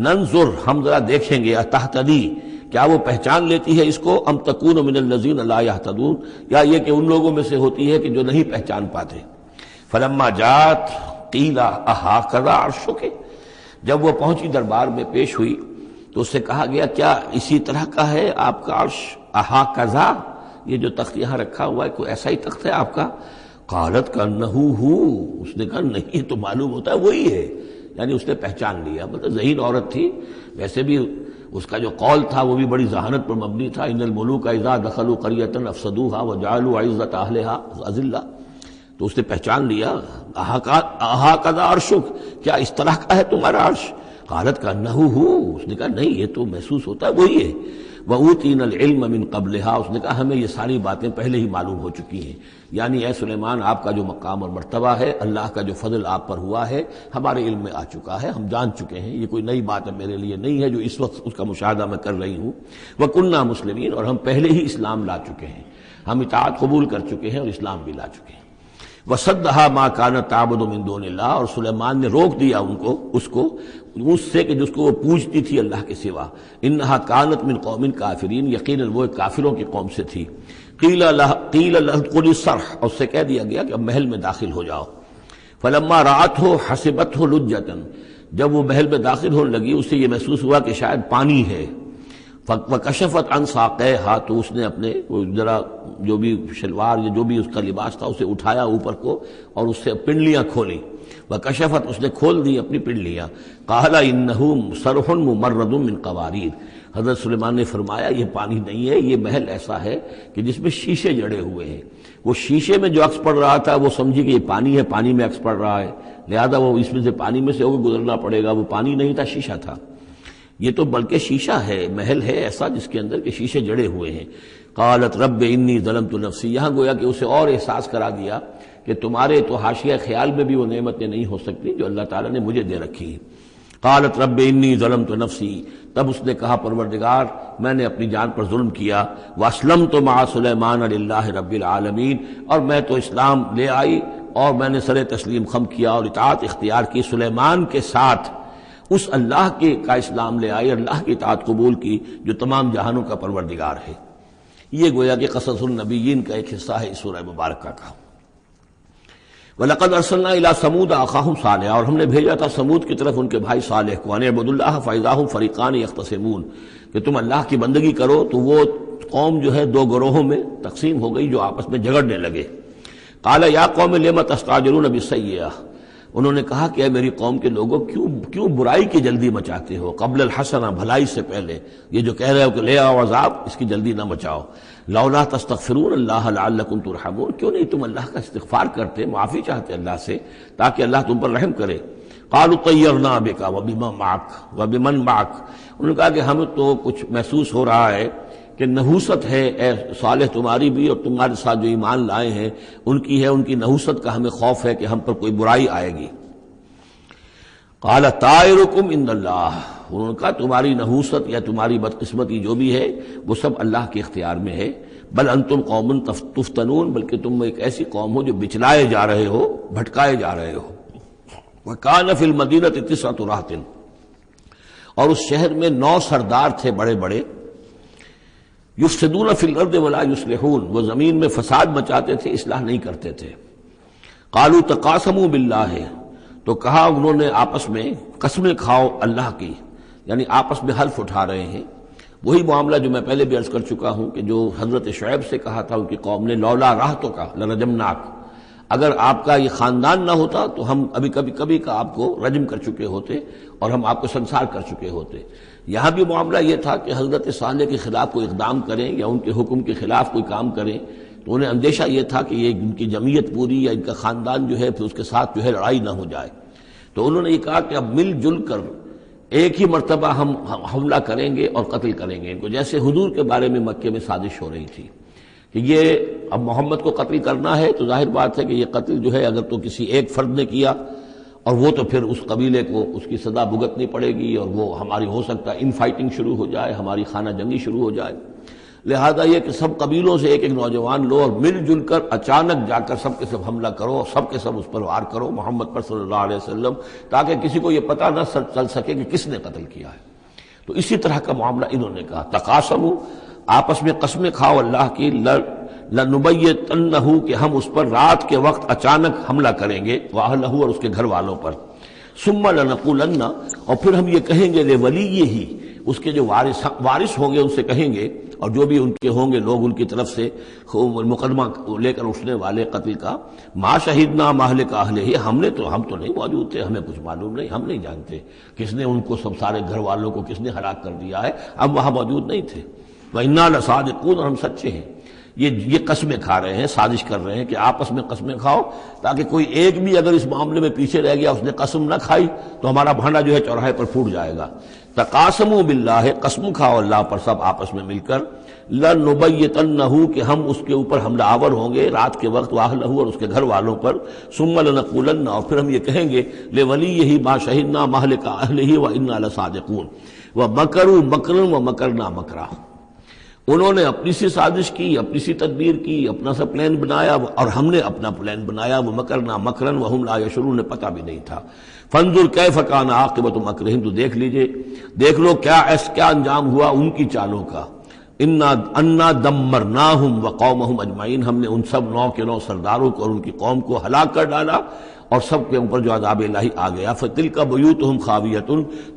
ننظر، ہم ذرا دیکھیں گے، اتہتدی، کیا وہ پہچان لیتی ہے اس کو، ام تکون من الذین لا یہتدون، یا یہ کہ ان لوگوں میں سے ہوتی ہے کہ جو نہیں پہچان پاتے۔ فلما جات قیل اھاکذا عرشک، جب وہ پہنچی دربار میں پیش ہوئی تو اس سے کہا گیا کیا اسی طرح کا ہے آپ کا عرش، اھاکذا، یہ جو تخت یہاں رکھا ہوا ہے کوئی ایسا ہی تخت ہے آپ کا؟ قالت کانہ ہو، اس نے کہا نہیں، تو معلوم ہوتا ہے وہی ہے، یعنی اس نے پہچان لیا، مطلب ذہین عورت تھی، ویسے بھی اس کا جو قول تھا وہ بھی بڑی ذہانت پر مبنی تھا، ان الملوک اذا دخلوا قریۃ افسدوها وجعلوا عزت اہلها اذلہ، تو اس نے پہچان لیا، اھاکذا عرشک، کیا اس طرح کا ہے تمہارا عرش؟ قالت کانہ ہو، اس نے کہا نہیں، یہ تو محسوس ہوتا ہے وہی ہے۔ وَأُوتِينَا الْعِلْمَ مِنْ قَبْلِهَا، اس نے کہا ہمیں یہ ساری باتیں پہلے ہی معلوم ہو چکی ہیں، یعنی اے سلیمان آپ کا جو مقام اور مرتبہ ہے، اللہ کا جو فضل آپ پر ہوا ہے ہمارے علم میں آ چکا ہے، ہم جان چکے ہیں، یہ کوئی نئی بات ہے میرے لیے نہیں ہے جو اس وقت اس کا مشاہدہ میں کر رہی ہوں۔ وَكُنَّا مُسْلِمِينَ، اور ہم پہلے ہی اسلام لا چکے ہیں، ہم اطاعت قبول کر چکے ہیں اور اسلام بھی لا چکے ہیں۔ وَصَدَّهَا مَا كَانَتْ تَعْبُدُ مِن دُونِ اللَّهِ، اور سلیمان نے روک دیا اس کو اس سے کہ جس کو وہ پوجتی تھی اللہ کے سوا۔ انها كانت من قوم کافرین، یقیناً وہ کافروں کی قوم سے تھی۔ قیل لها ادخلی الصرح، اور اس سے کہہ دیا گیا کہ اب محل میں داخل ہو جاؤ۔ فلما رأته حسبته لجة، جب وہ محل میں داخل ہونے لگی اسے یہ محسوس ہوا کہ شاید پانی ہے۔ وکشفت عن ساقیہا، تو اس نے اپنے ذرا جو بھی شلوار یا جو بھی اس کا لباس تھا اسے اٹھایا اوپر کو اور اس سے پنڈلیاں کھولی۔ وکشفت، اس نے کھول دی اپنی پنڈلیاں۔ قال انہ صرح ممرد من قواریر، حضرت سلیمان نے فرمایا یہ پانی نہیں ہے، یہ محل ایسا ہے کہ جس میں شیشے جڑے ہوئے ہیں۔ وہ شیشے میں جو عکس پڑ رہا تھا وہ سمجھی کہ یہ پانی ہے، پانی میں عکس پڑ رہا ہے، لہذا وہ اس میں سے پانی میں سے ہو کے گزرنا پڑے گا، وہ پانی نہیں تھا، شیشہ تھا۔ یہ تو بلکہ شیشہ ہے، محل ہے ایسا جس کے اندر کہ شیشے جڑے ہوئے ہیں۔ قالت رب انی ظلمت نفسی، یہاں گویا کہ اسے اور احساس کرا دیا کہ تمہارے تو حاشیہ خیال میں بھی وہ نعمتیں نہیں ہو سکتی جو اللہ تعالیٰ نے مجھے دے رکھی۔ قالت رب انی ظلمت نفسی، تب اس نے کہا پروردگار میں نے اپنی جان پر ظلم کیا۔ واسلمت مع سلیمان للہ رب العالمین، اور میں تو اسلام لے آئی اور میں نے سر تسلیم خم کیا اور اطاعت اختیار کی سلیمان کے ساتھ اس اللہ کے کا اسلام لے آئے، اللہ کی اطاعت قبول کی جو تمام جہانوں کا پروردگار ہے۔ یہ گویا کہ قصص النبیین کا ایک حصہ ہے اس سورہ مبارکہ کا۔ وَلَقَدْ أَرْسَلْنَا إِلَىٰ ثَمُودَ أَخَاهُمْ صَالِحًا، اور ہم نے بھیجا تھا سمود کی طرف ان کے بھائی صالح کو، أَنِ اعْبُدُوا اللَّهَ فَإِذَا هُمْ فَرِيقَانِ يَخْتَصِمُونَ، کہ تم اللہ کی بندگی کرو تو وہ قوم جو ہے دو گروہوں میں تقسیم ہو گئی جو آپس میں جھگڑنے لگے۔ قَالَ يَا قَوْمِ لِمَ تَسْتَعْجِلُونَ بِالسَّيِّئَةِ، انہوں نے کہا کہ اے میری قوم کے لوگوں کیوں برائی کی جلدی مچاتے ہو، قبل الحسنہ، بھلائی سے پہلے۔ یہ جو کہہ رہے ہو کہ لے آؤ عذاب، اس کی جلدی نہ مچاؤ۔ لولا تستغفرون اللہ لعلکم ترحمون، کیوں نہیں تم اللہ کا استغفار کرتے، معافی چاہتے اللہ سے تاکہ اللہ تم پر رحم کرے۔ قالوا طیرنا بک وبمن معک، انہوں نے کہا کہ ہمیں تو کچھ محسوس ہو رہا ہے کہ نحوست ہے اے صالح تمہاری بھی، اور تمہارے ساتھ جو ایمان لائے ہیں ان کی ہے، ان کی نحوست کا ہمیں خوف ہے کہ ہم پر کوئی برائی آئے گی۔ قال طائرکم عند اللہ، انہوں نے کہا تمہاری نحوست یا تمہاری بدقسمتی جو بھی ہے وہ سب اللہ کے اختیار میں ہے۔ بل انتم قوم تفتنون، بلکہ تم ایک ایسی قوم ہو جو بچلائے جا رہے ہو، بھٹکائے جا رہے ہو۔ وکان فی المدینۃ 9 رہط، اور اس شہر میں 9 سردار تھے بڑے بڑے، یفسدون فی الارض ولا یصلحون، وہ زمین میں فساد مچاتے تھے، اصلاح نہیں کرتے تھے۔ قالوا تقاسموا باللہ، تو کہا انہوں نے آپس میں قسمیں کھاؤ اللہ کی، یعنی آپس میں حلف اٹھا رہے ہیں۔ وہی معاملہ جو میں پہلے بھی عرض کر چکا ہوں کہ جو حضرت شعیب سے کہا تھا ان کی قوم نے، لولا رہتک لرجمناک، اگر آپ کا یہ خاندان نہ ہوتا تو ہم ابھی کبھی کا آپ کو رجم کر چکے ہوتے اور ہم آپ کو سنسار کر چکے ہوتے۔ یہاں بھی معاملہ یہ تھا کہ حضرت صالح کے خلاف کوئی اقدام کریں یا ان کے حکم کے خلاف کوئی کام کریں تو انہیں اندیشہ یہ تھا کہ یہ ان کی جمعیت پوری یا ان کا خاندان جو ہے پھر اس کے ساتھ جو ہے لڑائی نہ ہو جائے۔ تو انہوں نے یہ کہا کہ اب مل جل کر ایک ہی مرتبہ ہم حملہ کریں گے اور قتل کریں گے ان کو، جیسے حضور کے بارے میں مکے میں سازش ہو رہی تھی کہ یہ اب محمد کو قتل کرنا ہے، تو ظاہر بات ہے کہ یہ قتل جو ہے اگر تو کسی ایک فرد نے کیا اور وہ تو پھر اس قبیلے کو اس کی سزا بھگتنی پڑے گی، اور وہ ہماری ہو سکتا ہے ان فائٹنگ شروع ہو جائے، ہماری خانہ جنگی شروع ہو جائے۔ لہذا یہ کہ سب قبیلوں سے ایک ایک نوجوان لو اور مل جل کر اچانک جا کر سب کے سب حملہ کرو اور سب کے سب اس پر وار کرو محمد پر صلی اللہ علیہ وسلم، تاکہ کسی کو یہ پتہ نہ چل سکے کہ کس نے قتل کیا ہے۔ تو اسی طرح کا معاملہ انہوں نے کہا، تقاسموا، آپس میں قسمیں کھاؤ اللہ کی، لنبیتنہ، کہ ہم اس پر رات کے وقت اچانک حملہ کریں گے، واہلہ، اور اس کے گھر والوں پر، ثم لنقولن، اور پھر ہم یہ کہیں گے لولیہ، اس کے جو وارث ہوں گے ان سے کہیں گے، اور جو بھی ان کے ہوں گے لوگ ان کی طرف سے مقدمہ لے کر اٹھنے والے قتل کا، ما شہدنا مہلک اہلہ، ہم تو نہیں موجود تھے، ہمیں کچھ معلوم نہیں، ہم نہیں جانتے کس نے ان کو سب سارے گھر والوں کو کس نے ہلاک کر دیا ہے، ہم وہاں موجود نہیں تھے۔ وَإِنَّا لَصَادِقُونَ، اور ہم سچے ہیں۔ یہ قسمیں کھا رہے ہیں، سازش کر رہے ہیں کہ آپس میں قسمیں کھاؤ تاکہ کوئی ایک بھی اگر اس معاملے میں پیچھے رہ گیا، اس نے قسم نہ کھائی تو ہمارا بھانڈا جو ہے چوراہے پر پھوٹ جائے گا۔ تقاسموا باللہ، قسم کھاؤ اللہ پر سب آپس میں مل کر، لنبیتنہ، کہ ہم اس کے اوپر حملہ آور ہوں گے رات کے وقت، واہلہ، اور اس کے گھر والوں پر، ثم لنقولن، اور پھر ہم یہ کہیں گے لولیہ ما شہدنا مہلک اہلہ وإنا لصادقون، ومکروا مکرا ومکرنا مکرا، انہوں نے اپنی سی سازش کی، اپنی سی تدبیر کی، اپنا سا پلان بنایا، اور ہم نے اپنا پلان بنایا، وہ مکرنا مکرن وہم لا یشعرون، نے پتہ بھی نہیں تھا۔ فانظر کیف کان عاقبۃ مکرہم، تو دیکھ لو کیا انجام ہوا ان کی چالوں کا۔ انا دمرناہم وقومہم اجمعین، ہم نے ان سب 9 کے 9 سرداروں کو اور ان کی قوم کو ہلاک کر ڈالا، اور سب کے اوپر جو عذاب الہی آ گیا۔ فتلک بیوتہم خاویۃ،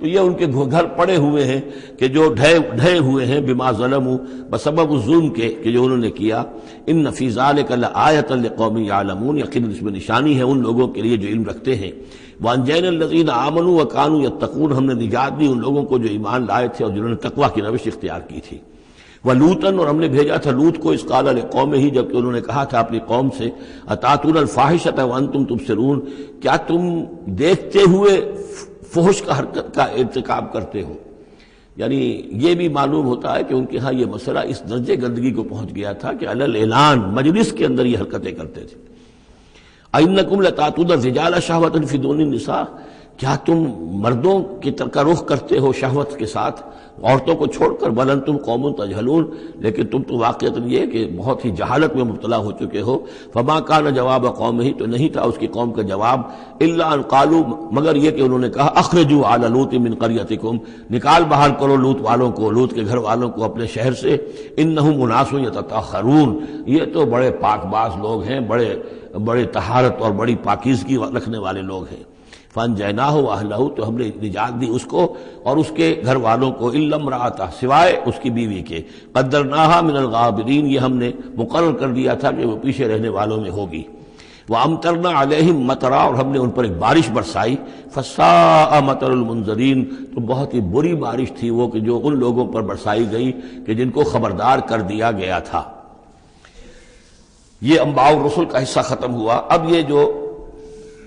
تو یہ ان کے گھر پڑے ہوئے ہیں کہ جو ڈھے ہوئے ہیں، بما ظلموا، بسبب الظلم کے کہ جو انہوں نے کیا۔ ان فی ذلک لآیۃ لقوم یعلمون، یقیناً اس میں نشانی ہے ان لوگوں کے لیے جو علم رکھتے ہیں۔ وانجینا الذین آمنوا وکانوا یتقون، ہم نے نجات دی ان لوگوں کو جو ایمان لائے تھے اور جنہوں نے تقویٰ کی روش اختیار کی تھی۔ وَلُوطًا، اور ہم نے بھیجا تھا لوط کو، اذ قال لقومہ، جبکہ انہوں نے کہا تھا اپنی قوم سے، اتاتون الفاحشۃ وانتم تبصرون، کیا تم دیکھتے ہوئے فحش کا حرکت کا ارتکاب کرتے ہو؟ یعنی یہ بھی معلوم ہوتا ہے کہ ان کے ہاں یہ مسئلہ اس درجے گندگی کو پہنچ گیا تھا کہ علی الاعلان مجلس کے اندر یہ حرکتیں کرتے تھے۔ اَإِنَّكُمْ لَتَأْتُونَ الرِّجَالَ شَهْوَةً فِي دُونِ النِّسَاءِ، کیا تم مردوں کی طرح کا رخ کرتے ہو شہوت کے ساتھ عورتوں کو چھوڑ کر؟ بل انتم قوم تجہلون، لیکن تم تو واقعتاً یہ کہ بہت ہی جہالت میں مبتلا ہو چکے ہو۔ فما کان جواب قومہ، تو نہیں تھا اس کی قوم کا جواب، الا ان قالوا، مگر یہ کہ انہوں نے کہا اخرجوا آل لوط من قریتکم، نکال باہر کرو لوط والوں کو، لوط کے گھر والوں کو اپنے شہر سے، انہم اناس یتطہرون، یہ تو بڑے پاک باز لوگ ہیں، بڑے طہارت اور بڑی پاکیزگی رکھنے والے لوگ ہیں۔ فانجیناہ واہلہ، تو ہم نے نجات دی اس کو اور اس کے گھر والوں کو، الا امرأتہ، سوائے اس کی بیوی کے، قدرناہا من الغابرین، یہ ہم نے مقرر کر دیا تھا کہ وہ پیچھے رہنے والوں میں ہوگی۔ وامطرنا علیہم مطرا، اور ہم نے ان پر ایک بارش برسائی، فساء مطر المنذرین، تو بہت ہی بری بارش تھی وہ کہ جو ان لوگوں پر برسائی گئی کہ جن کو خبردار کر دیا گیا تھا۔ یہ انباء الرسل کا حصہ ختم ہوا۔ اب یہ جو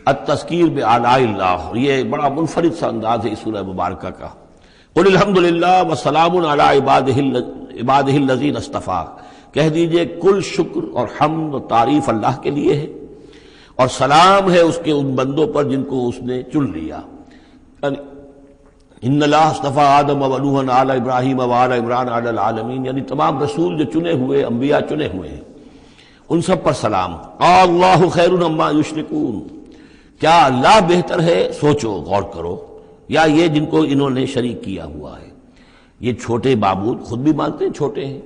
التذکیر بآلاء اللہ، یہ بڑا منفرد سا انداز ہے اس سورہ مبارکہ کا۔ قل الحمد للہ وسلام علی عبادہ الذین اصطفیٰ، کہہ دیجئے کل شکر اور حمد و تعریف اللہ کے لیے ہے، اور سلام ہے اس کے ان بندوں پر جن کو اس نے چن لیا۔ ان اللہ اصطفیٰ آدم و نوحا آل ابراہیم و آل عمران علی العالمین، یعنی تمام رسول جو چنے ہوئے، انبیاء چنے ہوئے ہیں، ان سب پر سلام۔ اللہ خیر عما یشرکون، کیا اللہ بہتر ہے، سوچو غور کرو، یا یہ جن کو انہوں نے شریک کیا ہوا ہے۔ یہ چھوٹے معبود خود بھی مانتے ہیں چھوٹے ہیں،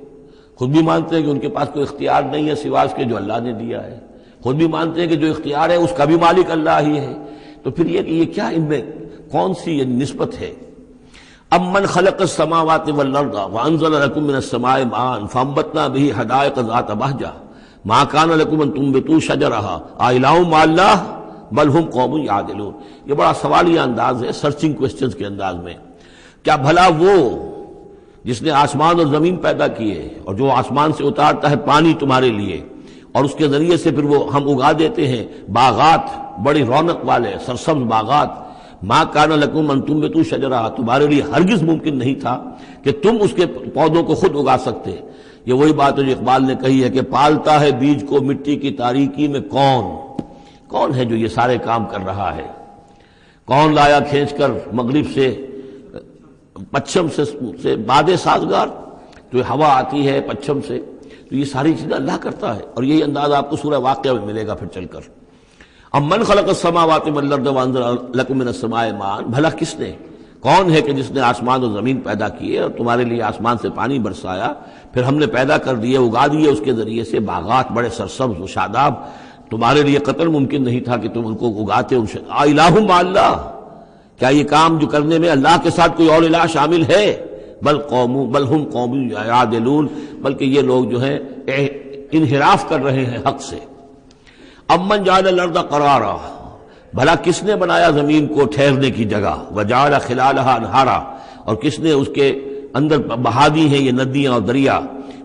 خود بھی مانتے ہیں کہ ان کے پاس کوئی اختیار نہیں ہے سوا اس کے جو اللہ نے دیا ہے، خود بھی مانتے ہیں کہ جو اختیار ہے اس کا بھی مالک اللہ ہی ہے۔ تو پھر یہ کہ یہ کیا ان میں کون سی یہ نسبت ہے؟ امن خلق السماوات والارض وانزل لكم من السماء ماء فانبتنا به حدائق ذات بهجة ما كان لكم ان تنبتوا شجرها أإله مع الله بل ہم قوم یعدلون۔ یہ بڑا سوالیہ انداز ہے، سرچنگ کوسچنز کے انداز میں۔ کیا بھلا وہ جس نے آسمان اور زمین پیدا کیے اور جو آسمان سے اتارتا ہے پانی تمہارے لیے، اور اس کے ذریعے سے پھر وہ ہم اگا دیتے ہیں باغات، بڑی رونق والے سرسبز باغات، ما کان لکم ان تنبتوا شجرہ، تمہارے لیے ہرگز ممکن نہیں تھا کہ تم اس کے پودوں کو خود اگا سکتے۔ یہ وہی بات ہے جو اقبال نے کہی ہے کہ پالتا ہے بیج کو مٹی کی تاریکی میں کون ہے جو یہ سارے کام کر رہا ہے؟ کون لایا کھینچ کر مغرب سے پچھم سے باد سازگار، تو یہ ہوا آتی ہے پچھم سے، تو یہ ساری چیزیں اللہ کرتا ہے۔ اور یہی انداز آپ کو سورہ واقعہ میں ملے گا پھر چل کر۔ امن خلق السماوات والارض وانزل لكم من السماء ماء، بھلا کس نے، کون ہے کہ جس نے آسمان اور زمین پیدا کیے اور تمہارے لیے آسمان سے پانی برسایا، پھر ہم نے پیدا کر دیے، اگا دیے اس کے ذریعے سے باغات بڑے سرسبز و شاداب، تمہارے لیے قطر ممکن نہیں تھا کہ تم ان کو اگاتے۔ الہ مع اللہ، کیا یہ کام جو کرنے میں اللہ کے ساتھ کوئی اور الہ شامل ہے؟ بل ہم قوم یعدلون، بلکہ یہ لوگ جو ہیں انحراف کر رہے ہیں حق سے۔ امن جعل الارض قرارا، بھلا کس نے بنایا زمین کو ٹھہرنے کی جگہ، وجعل خلالها انہارا، اور کس نے اس کے اندر بہا دی ہیں یہ ندیاں اور دریا،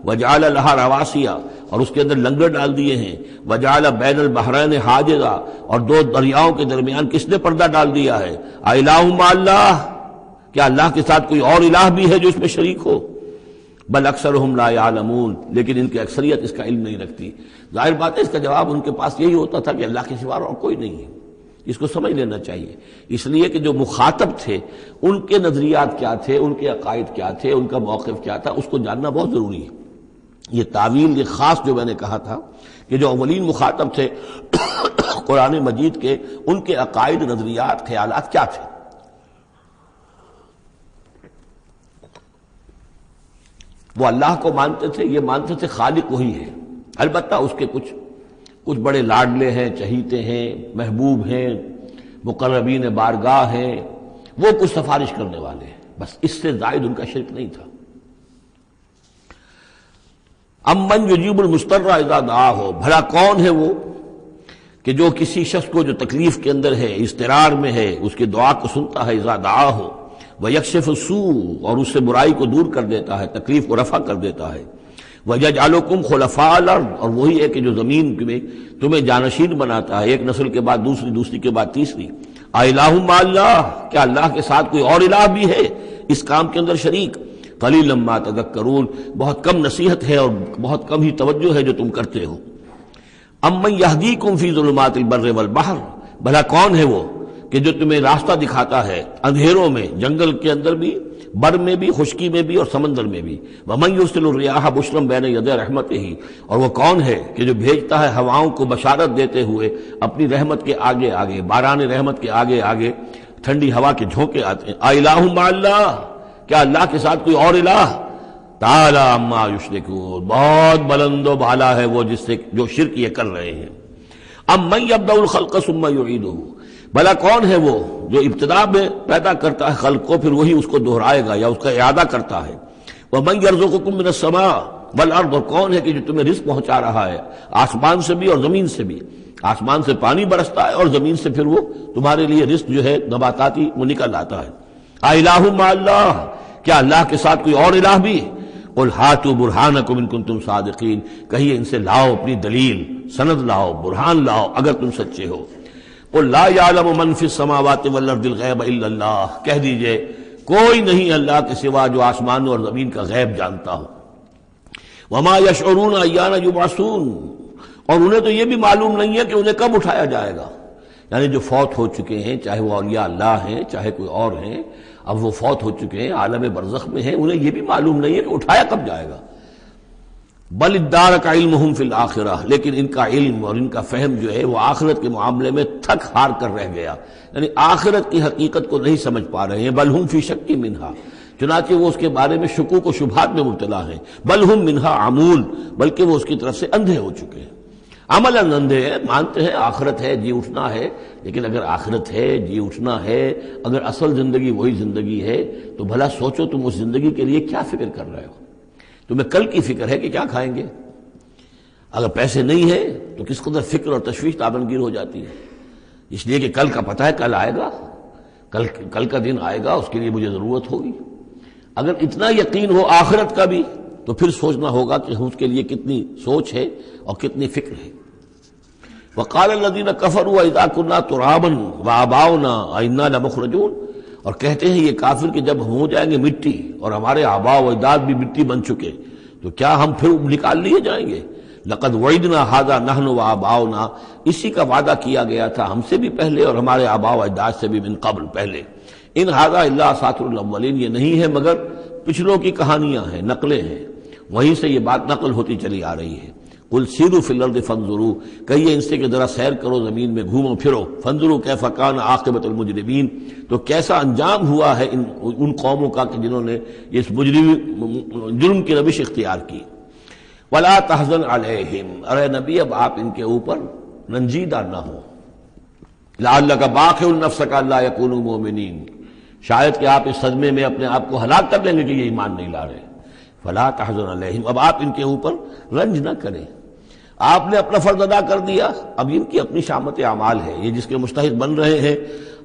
وجعل لها رواسیا، اور اس کے اندر لنگر ڈال دیے ہیں، وجعل بین البحرین حاجزا، اور دو دریاؤں کے درمیان کس نے پردہ ڈال دیا ہے؟ الہ مع اللہ، کیا اللہ کے ساتھ کوئی اور الہ بھی ہے جو اس میں شریک ہو؟ بل اکثرهم لا يعلمون، لیکن ان کی اکثریت اس کا علم نہیں رکھتی۔ ظاہر بات ہے اس کا جواب ان کے پاس یہی ہوتا تھا کہ اللہ کے سوا اور کوئی نہیں ہے۔ اس کو سمجھ لینا چاہیے، اس لیے کہ جو مخاطب تھے ان کے نظریات کیا تھے، ان کے عقائد کیا تھے، ان کا موقف کیا تھا، اس کو جاننا بہت ضروری ہے۔ یہ تعویل، یہ خاص جو میں نے کہا تھا کہ جو اولین مخاطب تھے قرآن مجید کے، ان کے عقائد، نظریات، خیالات کیا تھے۔ وہ اللہ کو مانتے تھے، یہ مانتے تھے خالق وہی ہے، البتہ اس کے کچھ بڑے لاڈلے ہیں، چہیتے ہیں، محبوب ہیں، مقربین بارگاہ ہیں، وہ کچھ سفارش کرنے والے ہیں، بس اس سے زائد ان کا شرک نہیں تھا۔ امن یجیب المضطر اذا دعاہ، بھلا کون ہے وہ کہ جو کسی شخص کو جو تکلیف کے اندر ہے، اضطرار میں ہے، اس کی دعا کو سنتا ہے، اذا دعاہ ویکشف السوء، اور اس سے برائی کو دور کر دیتا ہے، تکلیف کو رفع کر دیتا ہے، وَيَجْعَلُكُمْ خُلَفَاءَ الْأَرْضِ، اور وہی ہے کہ جو زمین میں تمہیں جانشین بناتا ہے، ایک نسل کے بعد دوسری، دوسری کے بعد تیسری۔ الہ مع اللہ، کیا اللہ کے ساتھ کوئی اور الہ بھی ہے اس کام کے اندر شریک؟ قلیلا ما تذکرون، بہت کم نصیحت ہے اور بہت کم ہی توجہ ہے جو تم کرتے ہو۔ امن یہدیکم فی ظلمات البر والبحر، بھلا کون ہے وہ کہ جو تمہیں راستہ دکھاتا ہے اندھیروں میں، جنگل کے اندر بھی، بر میں بھی، خشکی میں بھی اور سمندر میں بھی. وَمَن يُرْسِلُ الرِّيَاحَ بُشْرًا بَيْنَ يَدَيْ رَحْمَتِهِ، اور وہ کون ہے کہ جو بھیجتا ہے ہواؤں کو بشارت دیتے ہوئے اپنی رحمت کے آگے آگے، باران رحمت کے آگے آگے ٹھنڈی ہوا کے جھونکے آتے ہیں. اَإِلَٰهٌ مَّعَ اللَّهِ، کیا اللہ کے ساتھ کوئی اور الہ؟ تعالیٰ عما یشرکون، بہت بلند و بالا ہے وہ جس سے جو شرک یہ کر رہے ہیں. امن یبدأ الخلق ثم یعیدہ، بھلا کون ہے وہ جو ابتدا میں پیدا کرتا ہے خلق کو پھر وہی اس کو دہرائے گا یا اس کا اعادہ کرتا ہے. ومن یرزقکم من السماء والارض، اور کون ہے کہ جو تمہیں رزق پہنچا رہا ہے آسمان سے بھی اور زمین سے بھی. آسمان سے پانی برستا ہے اور زمین سے پھر وہ تمہارے لیے رزق جو ہے نباتاتی وہ نکل آتا ہے. اِلٰہٌ مع اللہ، کیا اللہ کے ساتھ کوئی اور الہ بھی؟ قل ہاتوا برہانکم ان کنتم صادقین، کہیے ان سے لاؤ اپنی دلیل، سند لاؤ، برہان لاؤ اگر تم سچے ہو. قل لا یعلم من فی السماوات والارض الغیب الا اللہ، کہہ دیجئے کوئی نہیں اللہ کے سوا جو آسمانوں اور زمین کا غیب جانتا ہو. وما یشعرون ایان یبعثون، اور انہیں تو یہ بھی معلوم نہیں ہے کہ انہیں کب اٹھایا جائے گا. یعنی جو فوت ہو چکے ہیں، چاہے وہ اولیاء اللہ ہیں چاہے کوئی اور ہیں، اب وہ فوت ہو چکے ہیں، عالم برزخ میں ہیں، انہیں یہ بھی معلوم نہیں ہے کہ اٹھایا کب جائے گا. بل ادارک علمہم فی الآخرہ، لیکن ان کا علم اور ان کا فہم جو ہے وہ آخرت کے معاملے میں تھک ہار کر رہ گیا، یعنی آخرت کی حقیقت کو نہیں سمجھ پا رہے ہیں. بل ہم فی شک منہا، چنانچہ وہ اس کے بارے میں شکوک و شبہات میں مبتلا ہیں. بل ہم منہا عمون، بلکہ وہ اس کی طرف سے اندھے ہو چکے ہیں. عمل اندھے ہیں، مانتے ہیں آخرت ہے، جی اٹھنا ہے، لیکن اگر آخرت ہے، جی اٹھنا ہے، اگر اصل زندگی وہی زندگی ہے تو بھلا سوچو تم اس زندگی کے لیے کیا فکر کر رہے ہو. تمہیں کل کی فکر ہے کہ کیا کھائیں گے. اگر پیسے نہیں ہیں تو کس قدر فکر اور تشویش تابنگیر ہو جاتی ہے، اس لیے کہ کل کا پتہ ہے کل آئے گا، کل کا دن آئے گا، اس کے لیے مجھے ضرورت ہوگی. اگر اتنا یقین ہو آخرت کا بھی تو پھر سوچنا ہوگا کہ اس کے لیے کتنی سوچ ہے اور کتنی فکر ہے. وقال الذين كفروا اذا كنا ترابا وآباؤنا أئنا لمخرجون، اور کہتے ہیں یہ کافر کہ جب ہو جائیں گے مٹی اور ہمارے آباء و اجداد بھی مٹی بن چکے تو کیا ہم پھر نکال لیے جائیں گے. لقد وعدنا هذا نحن وآباؤنا، اسی کا وعدہ کیا گیا تھا ہم سے بھی پہلے اور ہمارے آباء و اجداد سے بھی من قبل پہلے. ان هذا الا اساطیر الاولین، یہ نہیں ہے مگر پچھلوں کی کہانیاں ہیں، نقلیں ہیں، وہیں سے یہ بات نقل ہوتی چلی آ رہی ہے. قل سیروا فی الارض فانظروا، کہیے ان سے کہ ذرا سیر کرو زمین میں، گھومو پھرو. فانظروا کیف کان عاقبۃ المجرمین، تو کیسا انجام ہوا ہے ان قوموں کا کہ جنہوں نے اس جرم کی روش اختیار کی. ولا تحزن علیہم، ارے نبی اب آپ ان کے اوپر رنجیدہ نہ ہو. لعلک باخع نفسک الا یکونوا مؤمنین، شاید کہ آپ اس صدمے میں اپنے آپ کو ہلاک کر لیں گے کہ یہ ایمان نہیں لا رہے. فلا تحزن علیہم، اب آپ ان کے اوپر رنج نہ کریں. آپ نے اپنا فرض ادا کر دیا، اب ان کی اپنی شامت اعمال ہے، یہ جس کے مستحق بن رہے ہیں.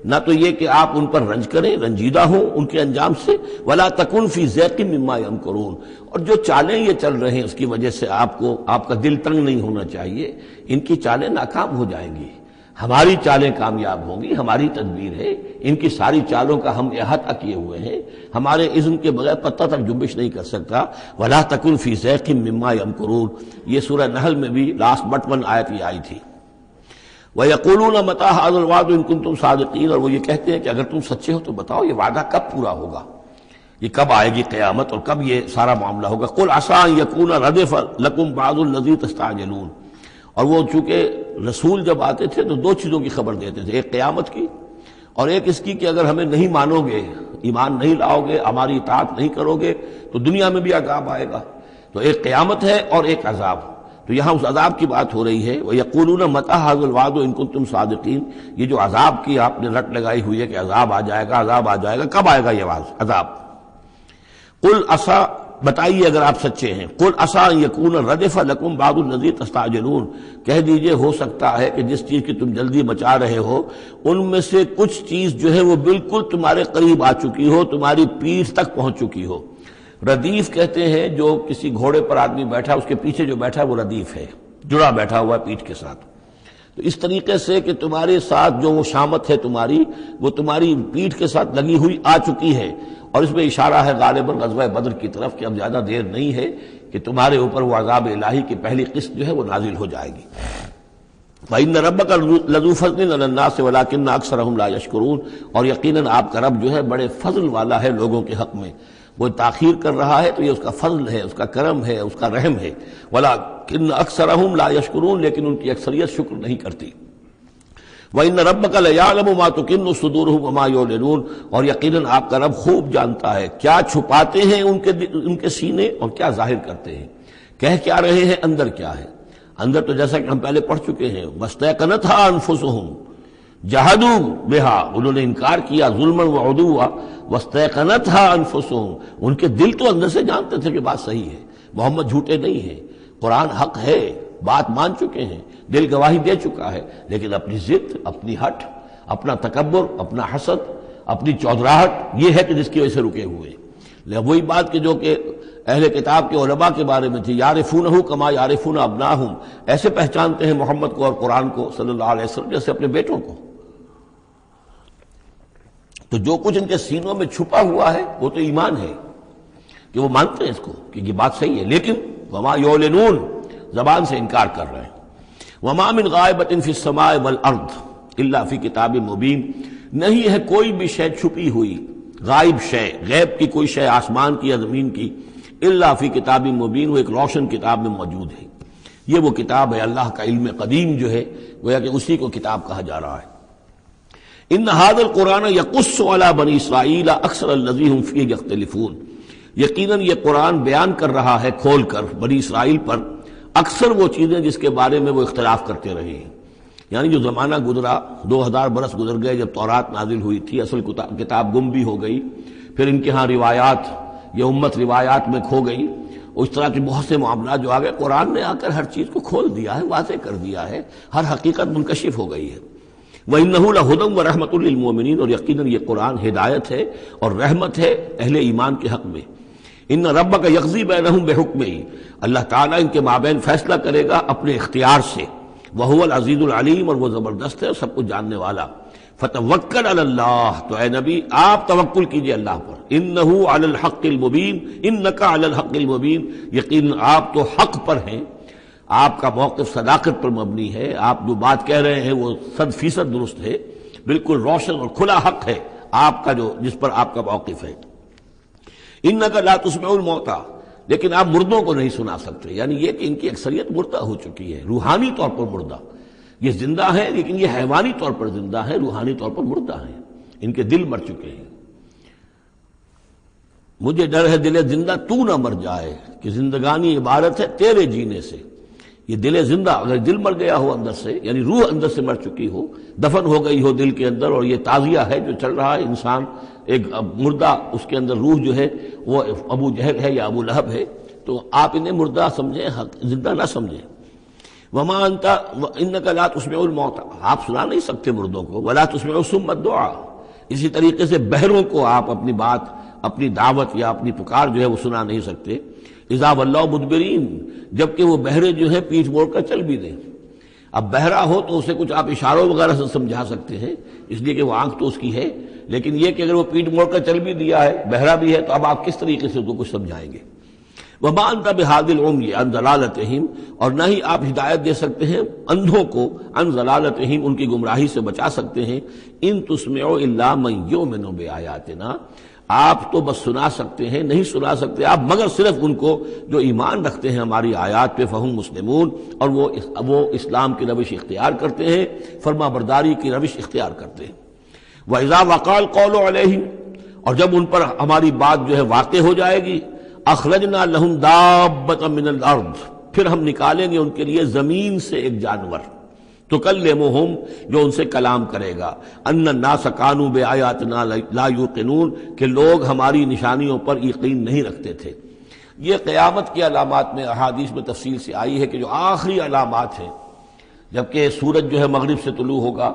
نہ تو یہ کہ آپ ان پر رنج کریں، رنجیدہ ہوں ان کے انجام سے. ولا تکن فی ضیق مما یمکرون، اور جو چالیں یہ چل رہے ہیں اس کی وجہ سے آپ کا دل تنگ نہیں ہونا چاہیے. ان کی چالیں ناکام ہو جائیں گی، ہماری چالیں کامیاب ہوں گی، ہماری تدبیر ہے. ان کی ساری چالوں کا ہم احاطہ کیے ہوئے ہیں، ہمارے اذن کے بغیر پتہ تک جنبش نہیں کر سکتا. ولا تکن فی ضیق مما یمکرون، یہ سورہ نحل میں بھی لاسٹ بٹ 1 آیت یہ آئی تھی. وَيَقُولُونَ مَتَىٰ هَٰذَا الْوَعْدُ إِن كُنتُمْ صَادِقِينَ، اور وہ یہ کہتے ہیں کہ اگر تم سچے ہو تو بتاؤ یہ وعدہ کب پورا ہوگا، یہ کب آئے گی قیامت اور کب یہ سارا معاملہ ہوگا. قُلْ عَسَىٰ أَن يَكُونَ رَدِفَ لَكُمْ بَعْضُ الَّذِي تَسْتَعْجِلُونَ، اور وہ چونکہ رسول جب آتے تھے تو 2 چیزوں کی خبر دیتے تھے، ایک قیامت کی اور ایک اس کی کہ اگر ہمیں نہیں مانو گے، ایمان نہیں لاؤ گے، ہماری اطاعت نہیں کرو گے تو دنیا میں بھی عذاب آئے گا. تو ایک قیامت ہے اور ایک عذاب. تو یہاں اس عذاب کی بات ہو رہی ہے. وَيَقُولُونَ مَتَىٰ هَٰذَا الْوَعْدُ إِن كُنتُمْ صَادِقِينَ، یہ جو عذاب کی آپ نے رٹ لگائی ہوئی ہے کہ عذاب آ جائے گا، عذاب آ جائے گا، کب آئے گا یہ عذاب. قُلْ عَسَىٰ، بتائیے اگر آپ سچے ہیں. قُلْ عَسَىٰ أَن يَكُونَ رَدِفَ لَكُمْ بَعْضُ الَّذِي تَسْتَعْجِلُونَ، کہہ دیجئے ہو سکتا ہے کہ جس چیز کی تم جلدی مچا رہے ہو ان میں سے کچھ چیز جو ہے وہ بالکل تمہارے قریب آ چکی ہو، تمہاری پیٹھ تک پہنچ چکی ہو. ردیف کہتے ہیں جو کسی گھوڑے پر آدمی بیٹھا اس کے پیچھے جو بیٹھا وہ ردیف ہے، جڑا بیٹھا ہوا ہے پیٹھ کے ساتھ. تو اس طریقے سے کہ تمہارے ساتھ جو وہ شامت ہے تمہاری، وہ تمہاری پیٹھ کے ساتھ لگی ہوئی آ چکی ہے. اور اس میں اشارہ ہے غالباً غزوہ بدر کی طرف کہ اب زیادہ دیر نہیں ہے کہ تمہارے اوپر وہ عذاب الہی کی پہلی قسط جو ہے وہ نازل ہو جائے گی. وَإِنَّ رَبَّكَ لَذُو فَضْلٍ عَلَى النَّاسِ وَلَٰكِنَّ أَكْثَرَهُمْ لَا يَشْكُرُونَ، اور یقیناً آپ کا رب جو ہے بڑے فضل والا ہے لوگوں کے حق میں، وہ تاخیر کر رہا ہے تو یہ اس کا فضل ہے، اس کا کرم ہے، اس کا رحم ہے۔ وَلَٰكِنَّ أَكْثَرَهُمْ لَا يَشْكُرُونَ، لیکن ان کی اکثریت شکر نہیں کرتی۔ وَإِنَّ رَبَّكَ لَيَعْلَمُ مَا تُكِنُّ صُدُورُهُمْ وَمَا يُعْلِنُونَ، اور یقیناً آپ کا رب خوب جانتا ہے کیا چھپاتے ہیں ان کے سینے اور کیا ظاہر کرتے ہیں، کہہ کیا رہے ہیں، اندر کیا ہے۔ اندر تو جیسا کہ ہم پہلے پڑھ چکے ہیں، وَاسْتَيْقَنَتْهَا أَنفُسُهُمْ جَحَدُوا بِهَا، انہوں نے انکار کیا ظلمًا وعدوا، وَاسْتَيْقَنَتْهَا أَنفُسُهُمْ، ان کے دل تو اندر سے جانتے تھے کہ بات صحیح ہے، محمد جھوٹے نہیں ہیں، قرآن حق ہے، بات مان چکے ہیں، دل گواہی دے چکا ہے، لیکن اپنی ضد، اپنی ہٹ، اپنا تکبر، اپنا حسد، اپنی چودراہٹ، یہ ہے کہ جس کی وجہ سے رکے ہوئے۔ وہی بات کہ جو کہ اہل کتاب کے علماء کے بارے میں تھی، یعرفونہ کما یعرفون ابناہم، ایسے پہچانتے ہیں محمد کو اور قرآن کو صلی اللہ علیہ وسلم جیسے اپنے بیٹوں کو۔ تو جو کچھ ان کے سینوں میں چھپا ہوا ہے وہ تو ایمان ہے کہ وہ مانتے ہیں اس کو کہ یہ بات صحیح ہے، لیکن وما یعلنون، زبان سے انکار کر رہے ہیں۔ وما من غائبۃ فی السماء والارض الا فی کتاب مبین، نہیں ہے کوئی بھی شے چھپی ہوئی، غائب شے، غیب کی کوئی شے آسمان کی یا زمین کی، الا فی کتاب مبین، وہ ایک روشن کتاب میں موجود ہے۔ یہ وہ کتاب ہے، اللہ کا علم قدیم جو ہے، گویا کہ اسی کو کتاب کہا جا رہا ہے۔ ان ھذا القرآن یقص علی بنی اسرائیل اکثر الذی ھم فیہ یختلفون، یقیناً یہ قرآن بیان کر رہا ہے کھول کر بنی اسرائیل پر اکثر وہ چیزیں جس کے بارے میں وہ اختلاف کرتے رہے ہیں۔ یعنی جو زمانہ گزرا، 2000 برس گزر گئے جب تورات نازل ہوئی تھی، اصل کتاب گم بھی ہو گئی، پھر ان کے ہاں روایات، یہ امت روایات میں کھو گئی، اس طرح کے بہت سے معاملات جو آ گئے، قرآن نے آ کر ہر چیز کو کھول دیا ہے، واضح کر دیا ہے، ہر حقیقت منکشف ہو گئی ہے۔ وَإِنَّهُ لَهُدًى وَرَحْمَةٌ لِّلْمُؤْمِنِينَ، اور یقیناً یہ قرآن ہدایت ہے اور رحمت ہے اہل ایمان کے حق میں۔ ان ربک یقضی بینہم بحکمہ، اللہ تعالیٰ ان کے مابین فیصلہ کرے گا اپنے اختیار سے، وہو العزیز العلیم، اور وہ زبردست ہے اور سب کچھ جاننے والا۔ فتوکل علی اللہ، تو اے نبی آپ توکل کیجئے اللہ پر، انہ علی الحق المبین، انک علی الحق المبین، یقیناً آپ تو حق پر ہیں، آپ کا موقف صداقت پر مبنی ہے، آپ جو بات کہہ رہے ہیں وہ 100% درست ہے، بالکل روشن اور کھلا حق ہے آپ کا، جو جس پر آپ کا موقف ہے۔ انک لا تسمع الموتى، لیکن آپ مردوں کو نہیں سنا سکتے، یعنی یہ کہ ان کی اکثریت مردہ ہو چکی ہے، روحانی طور پر مردہ، یہ زندہ ہے لیکن یہ حیوانی طور پر زندہ ہے، روحانی طور پر مردہ ہیں، ان کے دل مر چکے ہیں۔ مجھے ڈر ہے دل زندہ تو نہ مر جائے، کہ زندگانی عبارت ہے تیرے جینے سے۔ یہ دل زندہ، اگر دل مر گیا ہو اندر سے، یعنی روح اندر سے مر چکی ہو، دفن ہو گئی ہو دل کے اندر، اور یہ تعزیہ ہے جو چل رہا ہے، انسان ایک مردہ، اس کے اندر روح جو ہے وہ ابو جہل ہے یا ابو لہب ہے، تو آپ انہیں مردہ سمجھیں، زندہ نہ سمجھیں۔ وما انت انک لا تسمع الموتى، آپ سنا نہیں سکتے مردوں کو، ولا تسمع الصم الدعاء، اسی طریقے سے بہروں کو آپ اپنی بات، اپنی دعوت یا اپنی پکار جو ہے وہ سنا نہیں سکتے۔ اذا ولوا مدبرین، جبکہ وہ بہرے جو ہے پیٹھ موڑ کر چل بھی دیں۔ اب بہرا ہو تو اسے کچھ آپ اشاروں وغیرہ سے سمجھا سکتے ہیں، اس لیے کہ وہ آنکھ تو اس کی ہے، لیکن یہ کہ اگر وہ پیٹھ موڑ کر چل بھی دیا ہے، بہرا بھی ہے، تو اب آپ کس طریقے سے اس کو کچھ سمجھائیں گے؟ وما انت بہادی العمی عن ضلالتہم، اور نہ ہی آپ ہدایت دے سکتے ہیں اندھوں کو، عن ضلالتہم، ان کی گمراہی سے بچا سکتے ہیں۔ ان تسمع الا من یؤمن بآیاتنا، آپ تو بس سنا سکتے ہیں، نہیں سنا سکتے آپ مگر صرف ان کو جو ایمان رکھتے ہیں ہماری آیات پہ، فہم مسلمون، اور وہ اسلام کی روش اختیار کرتے ہیں، فرما برداری کی روش اختیار کرتے ہیں۔ وَإِذَا وَقَعَ الْقَوْلُ عَلَيْهِمْ، اور جب ان پر ہماری بات جو ہے واقع ہو جائے گی، اخرجنا لہم دابۃ من الارض، پھر ہم نکالیں گے ان کے لیے زمین سے ایک جانور، تکلمہم، جو ان سے کلام کرے گا، ان الناس کانوا بآیاتنا لا یوقنون، کہ لوگ ہماری نشانیوں پر یقین نہیں رکھتے تھے۔ یہ قیامت کی علامات میں احادیث میں تفصیل سے آئی ہے کہ جو آخری علامات ہیں، جبکہ سورج جو ہے مغرب سے طلوع ہوگا،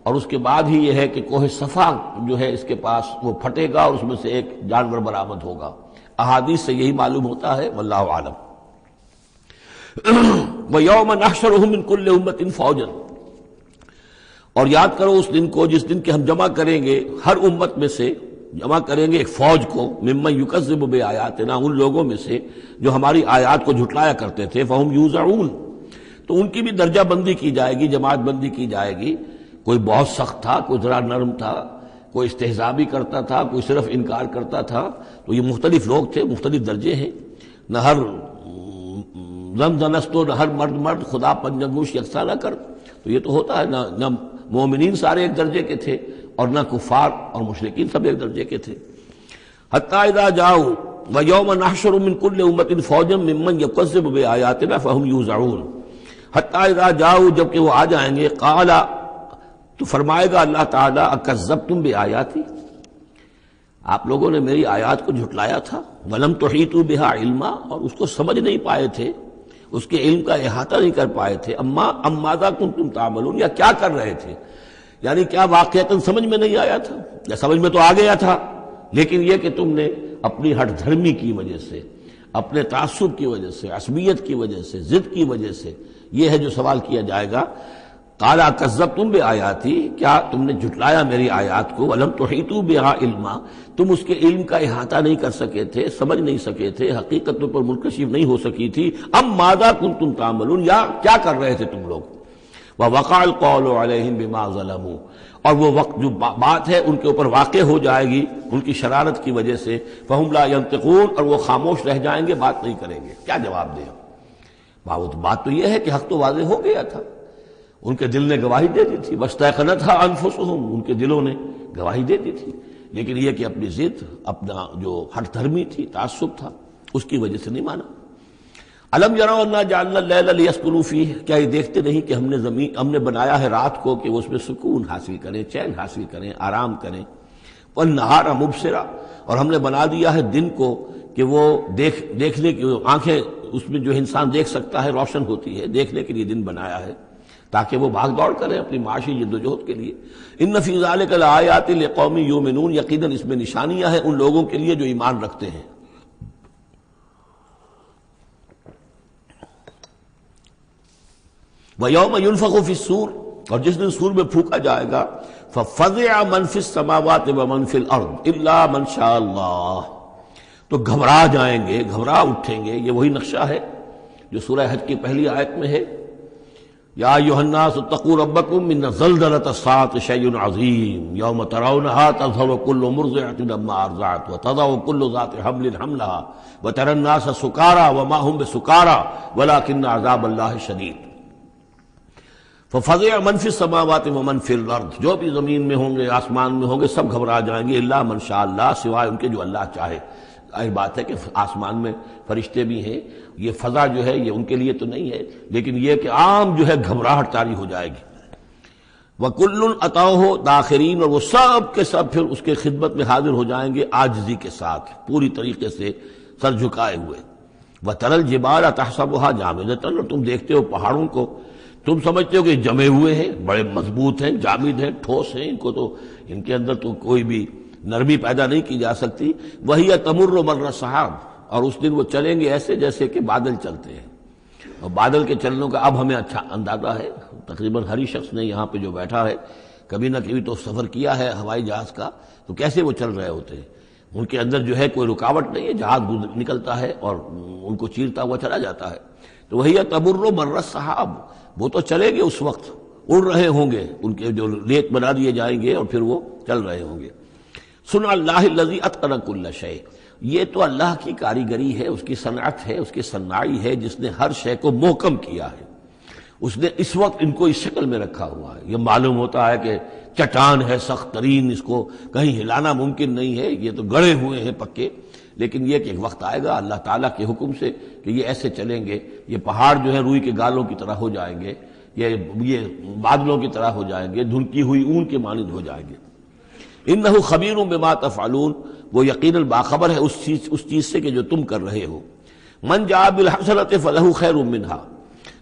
اور اس کے بعد ہی یہ ہے کہ کوہ صفا جو ہے اس کے پاس وہ پھٹے گا اور اس میں سے ایک جانور برآمد ہوگا۔ احادیث سے یہی معلوم ہوتا ہے، واللہ عالم۔ وَيَوْمَ نَحْشُرُهُم مِّن كُلِّ أُمَّةٍ فَوْجًا، اور یاد کرو اس دن کو جس دن کہ ہم جمع کریں گے ہر امت میں سے، جمع کریں گے ایک فوج کو، ممن یکذب بآیاتنا، ان لوگوں میں سے جو ہماری آیات کو جھٹلایا کرتے تھے، فہم یوزعون، تو ان کی بھی درجہ بندی کی جائے گی، جماعت بندی کی جائے گی. کوئی بہت سخت تھا، کوئی ذرا نرم تھا، کوئی استہزاء بھی کرتا تھا، کوئی صرف انکار کرتا تھا. تو یہ مختلف لوگ تھے، مختلف درجے ہیں. نہ ہر زن زنستو، نہ ہر مرد خدا پنجنگوش یکساں نہ کر. تو یہ تو ہوتا ہے، نہ مومنین سارے ایک درجے کے تھے اور نہ کفار اور مشرکین سب ایک درجے کے تھے. حتی اذا جاؤ ویوم نحشر من کل امت فوجا ممن یکذب بآیاتنا فہم یوزعون. حتی اذا جاؤ، جبکہ وہ آ جائیں گے، قال، تو فرمائے گا اللہ تعالیٰ، اکذبتم بآیاتی، آپ لوگوں نے میری آیات کو جھٹلایا تھا. ولم تحیطوا بہا علما، اور اس کو سمجھ نہیں پائے تھے، اس کے علم کا احاطہ نہیں کر پائے تھے. ام ماذا کنتم تعملون، یا کیا کر رہے تھے، یعنی کیا واقعتاً سمجھ میں نہیں آیا تھا، یا سمجھ میں تو آ گیا تھا، لیکن یہ کہ تم نے اپنی ہٹ دھرمی کی وجہ سے، اپنے تعصب کی وجہ سے، عصبیت کی وجہ سے، ضد کی وجہ سے، یہ ہے جو سوال کیا جائے گا. قال کذبتم بآیاتی، کیا تم نے جھٹلایا میری آیات کو. ولم تحیطوا بہا علما، تم اس کے علم کا احاطہ نہیں کر سکے تھے، سمجھ نہیں سکے تھے، حقیقت پر منکشف نہیں ہو سکی تھی. ام ماذا کنتم تعملون، یا کیا کر رہے تھے تم لوگ. ووقع القول علیہم بما ظلموا، اور وہ وقت جو بات ہے ان کے اوپر واقع ہو جائے گی ان کی شرارت کی وجہ سے. فہم لا ینطقون، اور وہ خاموش رہ جائیں گے، بات نہیں کریں گے. کیا جواب دیں؟ بات تو یہ ہے کہ حق تو واضح ہو گیا تھا، ان کے دل نے گواہی دے دی تھی. واستيقنتها انفسهم، ان کے دلوں نے گواہی دے دی تھی، لیکن یہ کہ اپنی ضد، اپنا جو ہٹ دھرمی تھی، تعصب تھا، اس کی وجہ سے نہیں مانا. الم یروا انا جعلنا اللیل لیسکنوا فیہ، کیا یہ دیکھتے نہیں کہ ہم نے بنایا ہے رات کو کہ وہ اس میں سکون حاصل کریں، چین حاصل کریں، آرام کریں. والنہار مبصرا، اور ہم نے بنا دیا ہے دن کو کہ وہ دیکھنے کی آنکھیں اس میں جو انسان دیکھ سکتا ہے روشن ہوتی ہے، دیکھنے کے لیے دن بنایا ہے تاکہ وہ بھاگ دوڑ کریں اپنی معاشی جدوجہد کے لیے. ان فی ذلک لآیات لقوم یؤمنون، یقیناً اس میں نشانیاں ہیں ان لوگوں کے لیے جو ایمان رکھتے ہیں. وَيَوْمَ يُنفَخُ فِي الصُّورِ، اور جس دن سور میں پھونکا جائے گا، فَفَزِعَ مَنْ فِي السَّمَاوَاتِ وَمَنْ فِي الْأَرْضِ إِلَّا مَنْ شَاءَ اللَّهُ، تو گھبرا جائیں گے، گھبرا اٹھیں گے. یہ وہی نقشہ ہے جو سورہ حج کی پہلی آیت میں ہے. یا ایھا الناس اتقوا ربکم ان زلزلۃ الساعۃ شیء عظیم یوم ترونها تذهل كل مرضعۃ عما ارضعت وتضع كل ذات حمل حملها وترى الناس سکارى وما هم بسکارى ولكن عذاب اللہ شدید. ففزع من فی السماوات ومن فی الارض، جو بھی زمین میں ہوں گے، آسمان میں ہوں گے، سب گھبرا جائیں گے. الا من شاء اللہ، سوائے ان کے جو اللہ چاہے. ظاہر بات ہے کہ آسمان میں فرشتے بھی ہیں، یہ فضا جو ہے یہ ان کے لیے تو نہیں ہے، لیکن یہ کہ عام جو ہے گھبراہٹ طاری ہو جائے گی. وَكُلٌّ أَتَوْهُ دَاخِرِينَ، اور وہ سب کے سب پھر اس کے خدمت میں حاضر ہو جائیں گے عاجزی کے ساتھ، پوری طریقے سے سر جھکائے ہوئے. وَتَرَى الْجِبَالَ تَحْسَبُهَا جَامِدَةً، اور تم دیکھتے ہو پہاڑوں کو، تم سمجھتے ہو کہ جمے ہوئے ہیں، بڑے مضبوط ہیں، جامد ہیں، ٹھوس ہیں، ان کے اندر تو کوئی بھی نرمی پیدا نہیں کی جا سکتی. وَهِيَ تَمُرُّ مَرَّ السَّحَابِ، اور اس دن وہ چلیں گے ایسے جیسے کہ بادل چلتے ہیں. اور بادل کے چلنوں کا اب ہمیں اچھا اندازہ ہے. تقریباً ہر ہی شخص نے یہاں پہ جو بیٹھا ہے کبھی نہ کبھی تو سفر کیا ہے ہوائی جہاز کا، تو کیسے وہ چل رہے ہوتے ہیں. ان کے اندر جو ہے کوئی رکاوٹ نہیں ہے، جہاز نکلتا ہے اور ان کو چیرتا ہوا چلا جاتا ہے. تو وہی تمر مر السحاب، وہ تو چلیں گے اس وقت، اڑ رہے ہوں گے، ان کے جو ریت بنا دیے جائیں گے اور پھر وہ چل رہے ہوں گے. سن اللہ الذی اتقن کل شیء، یہ تو اللہ کی کاریگری ہے، اس کی صنعت ہے، اس کی صنائی ہے، جس نے ہر شے کو محکم کیا ہے. اس نے اس وقت ان کو اس شکل میں رکھا ہوا ہے. یہ معلوم ہوتا ہے کہ چٹان ہے سخت ترین، اس کو کہیں ہلانا ممکن نہیں ہے، یہ تو گڑے ہوئے ہیں پکے. لیکن یہ کہ ایک وقت آئے گا اللہ تعالیٰ کے حکم سے کہ یہ ایسے چلیں گے، یہ پہاڑ جو ہے روئی کے گالوں کی طرح ہو جائیں گے، یہ بادلوں کی طرح ہو جائیں گے، دھنکی ہوئی اون کے مانند ہو جائیں گے. انہ خبیر بما تفعلون، وہ یقیناً باخبر ہے اس چیز سے کہ جو تم کر رہے ہو. من جاء بالحسنۃ فلہ خیر منہا،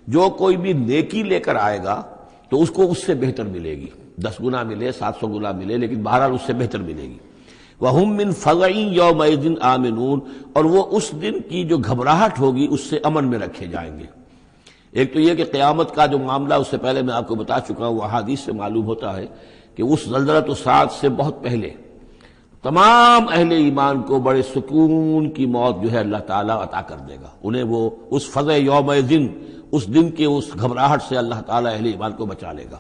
جو کوئی بھی نیکی لے کر آئے گا تو اس کو اس سے بہتر ملے گی، 10 گنا ملے، 700 گنا ملے، لیکن بہرحال اس سے بہتر ملے گی. وَهُم مِّن فَزَعٍ يَوْمَئِذٍ آمِنُونَ، اور وہ اس دن کی جو گھبراہٹ ہوگی اس سے امن میں رکھے جائیں گے. ایک تو یہ کہ قیامت کا جو معاملہ اس سے پہلے میں آپ کو بتا چکا ہوں، وہ احادیث سے معلوم ہوتا ہے کہ اس زلزلۃ الساعۃ سے بہت پہلے تمام اہل ایمان کو بڑے سکون کی موت جو ہے اللہ تعالیٰ عطا کر دے گا. انہیں وہ اس فزع یومئذ، اس دن کے اس گھبراہٹ سے اللہ تعالیٰ اہل ایمان کو بچا لے گا۔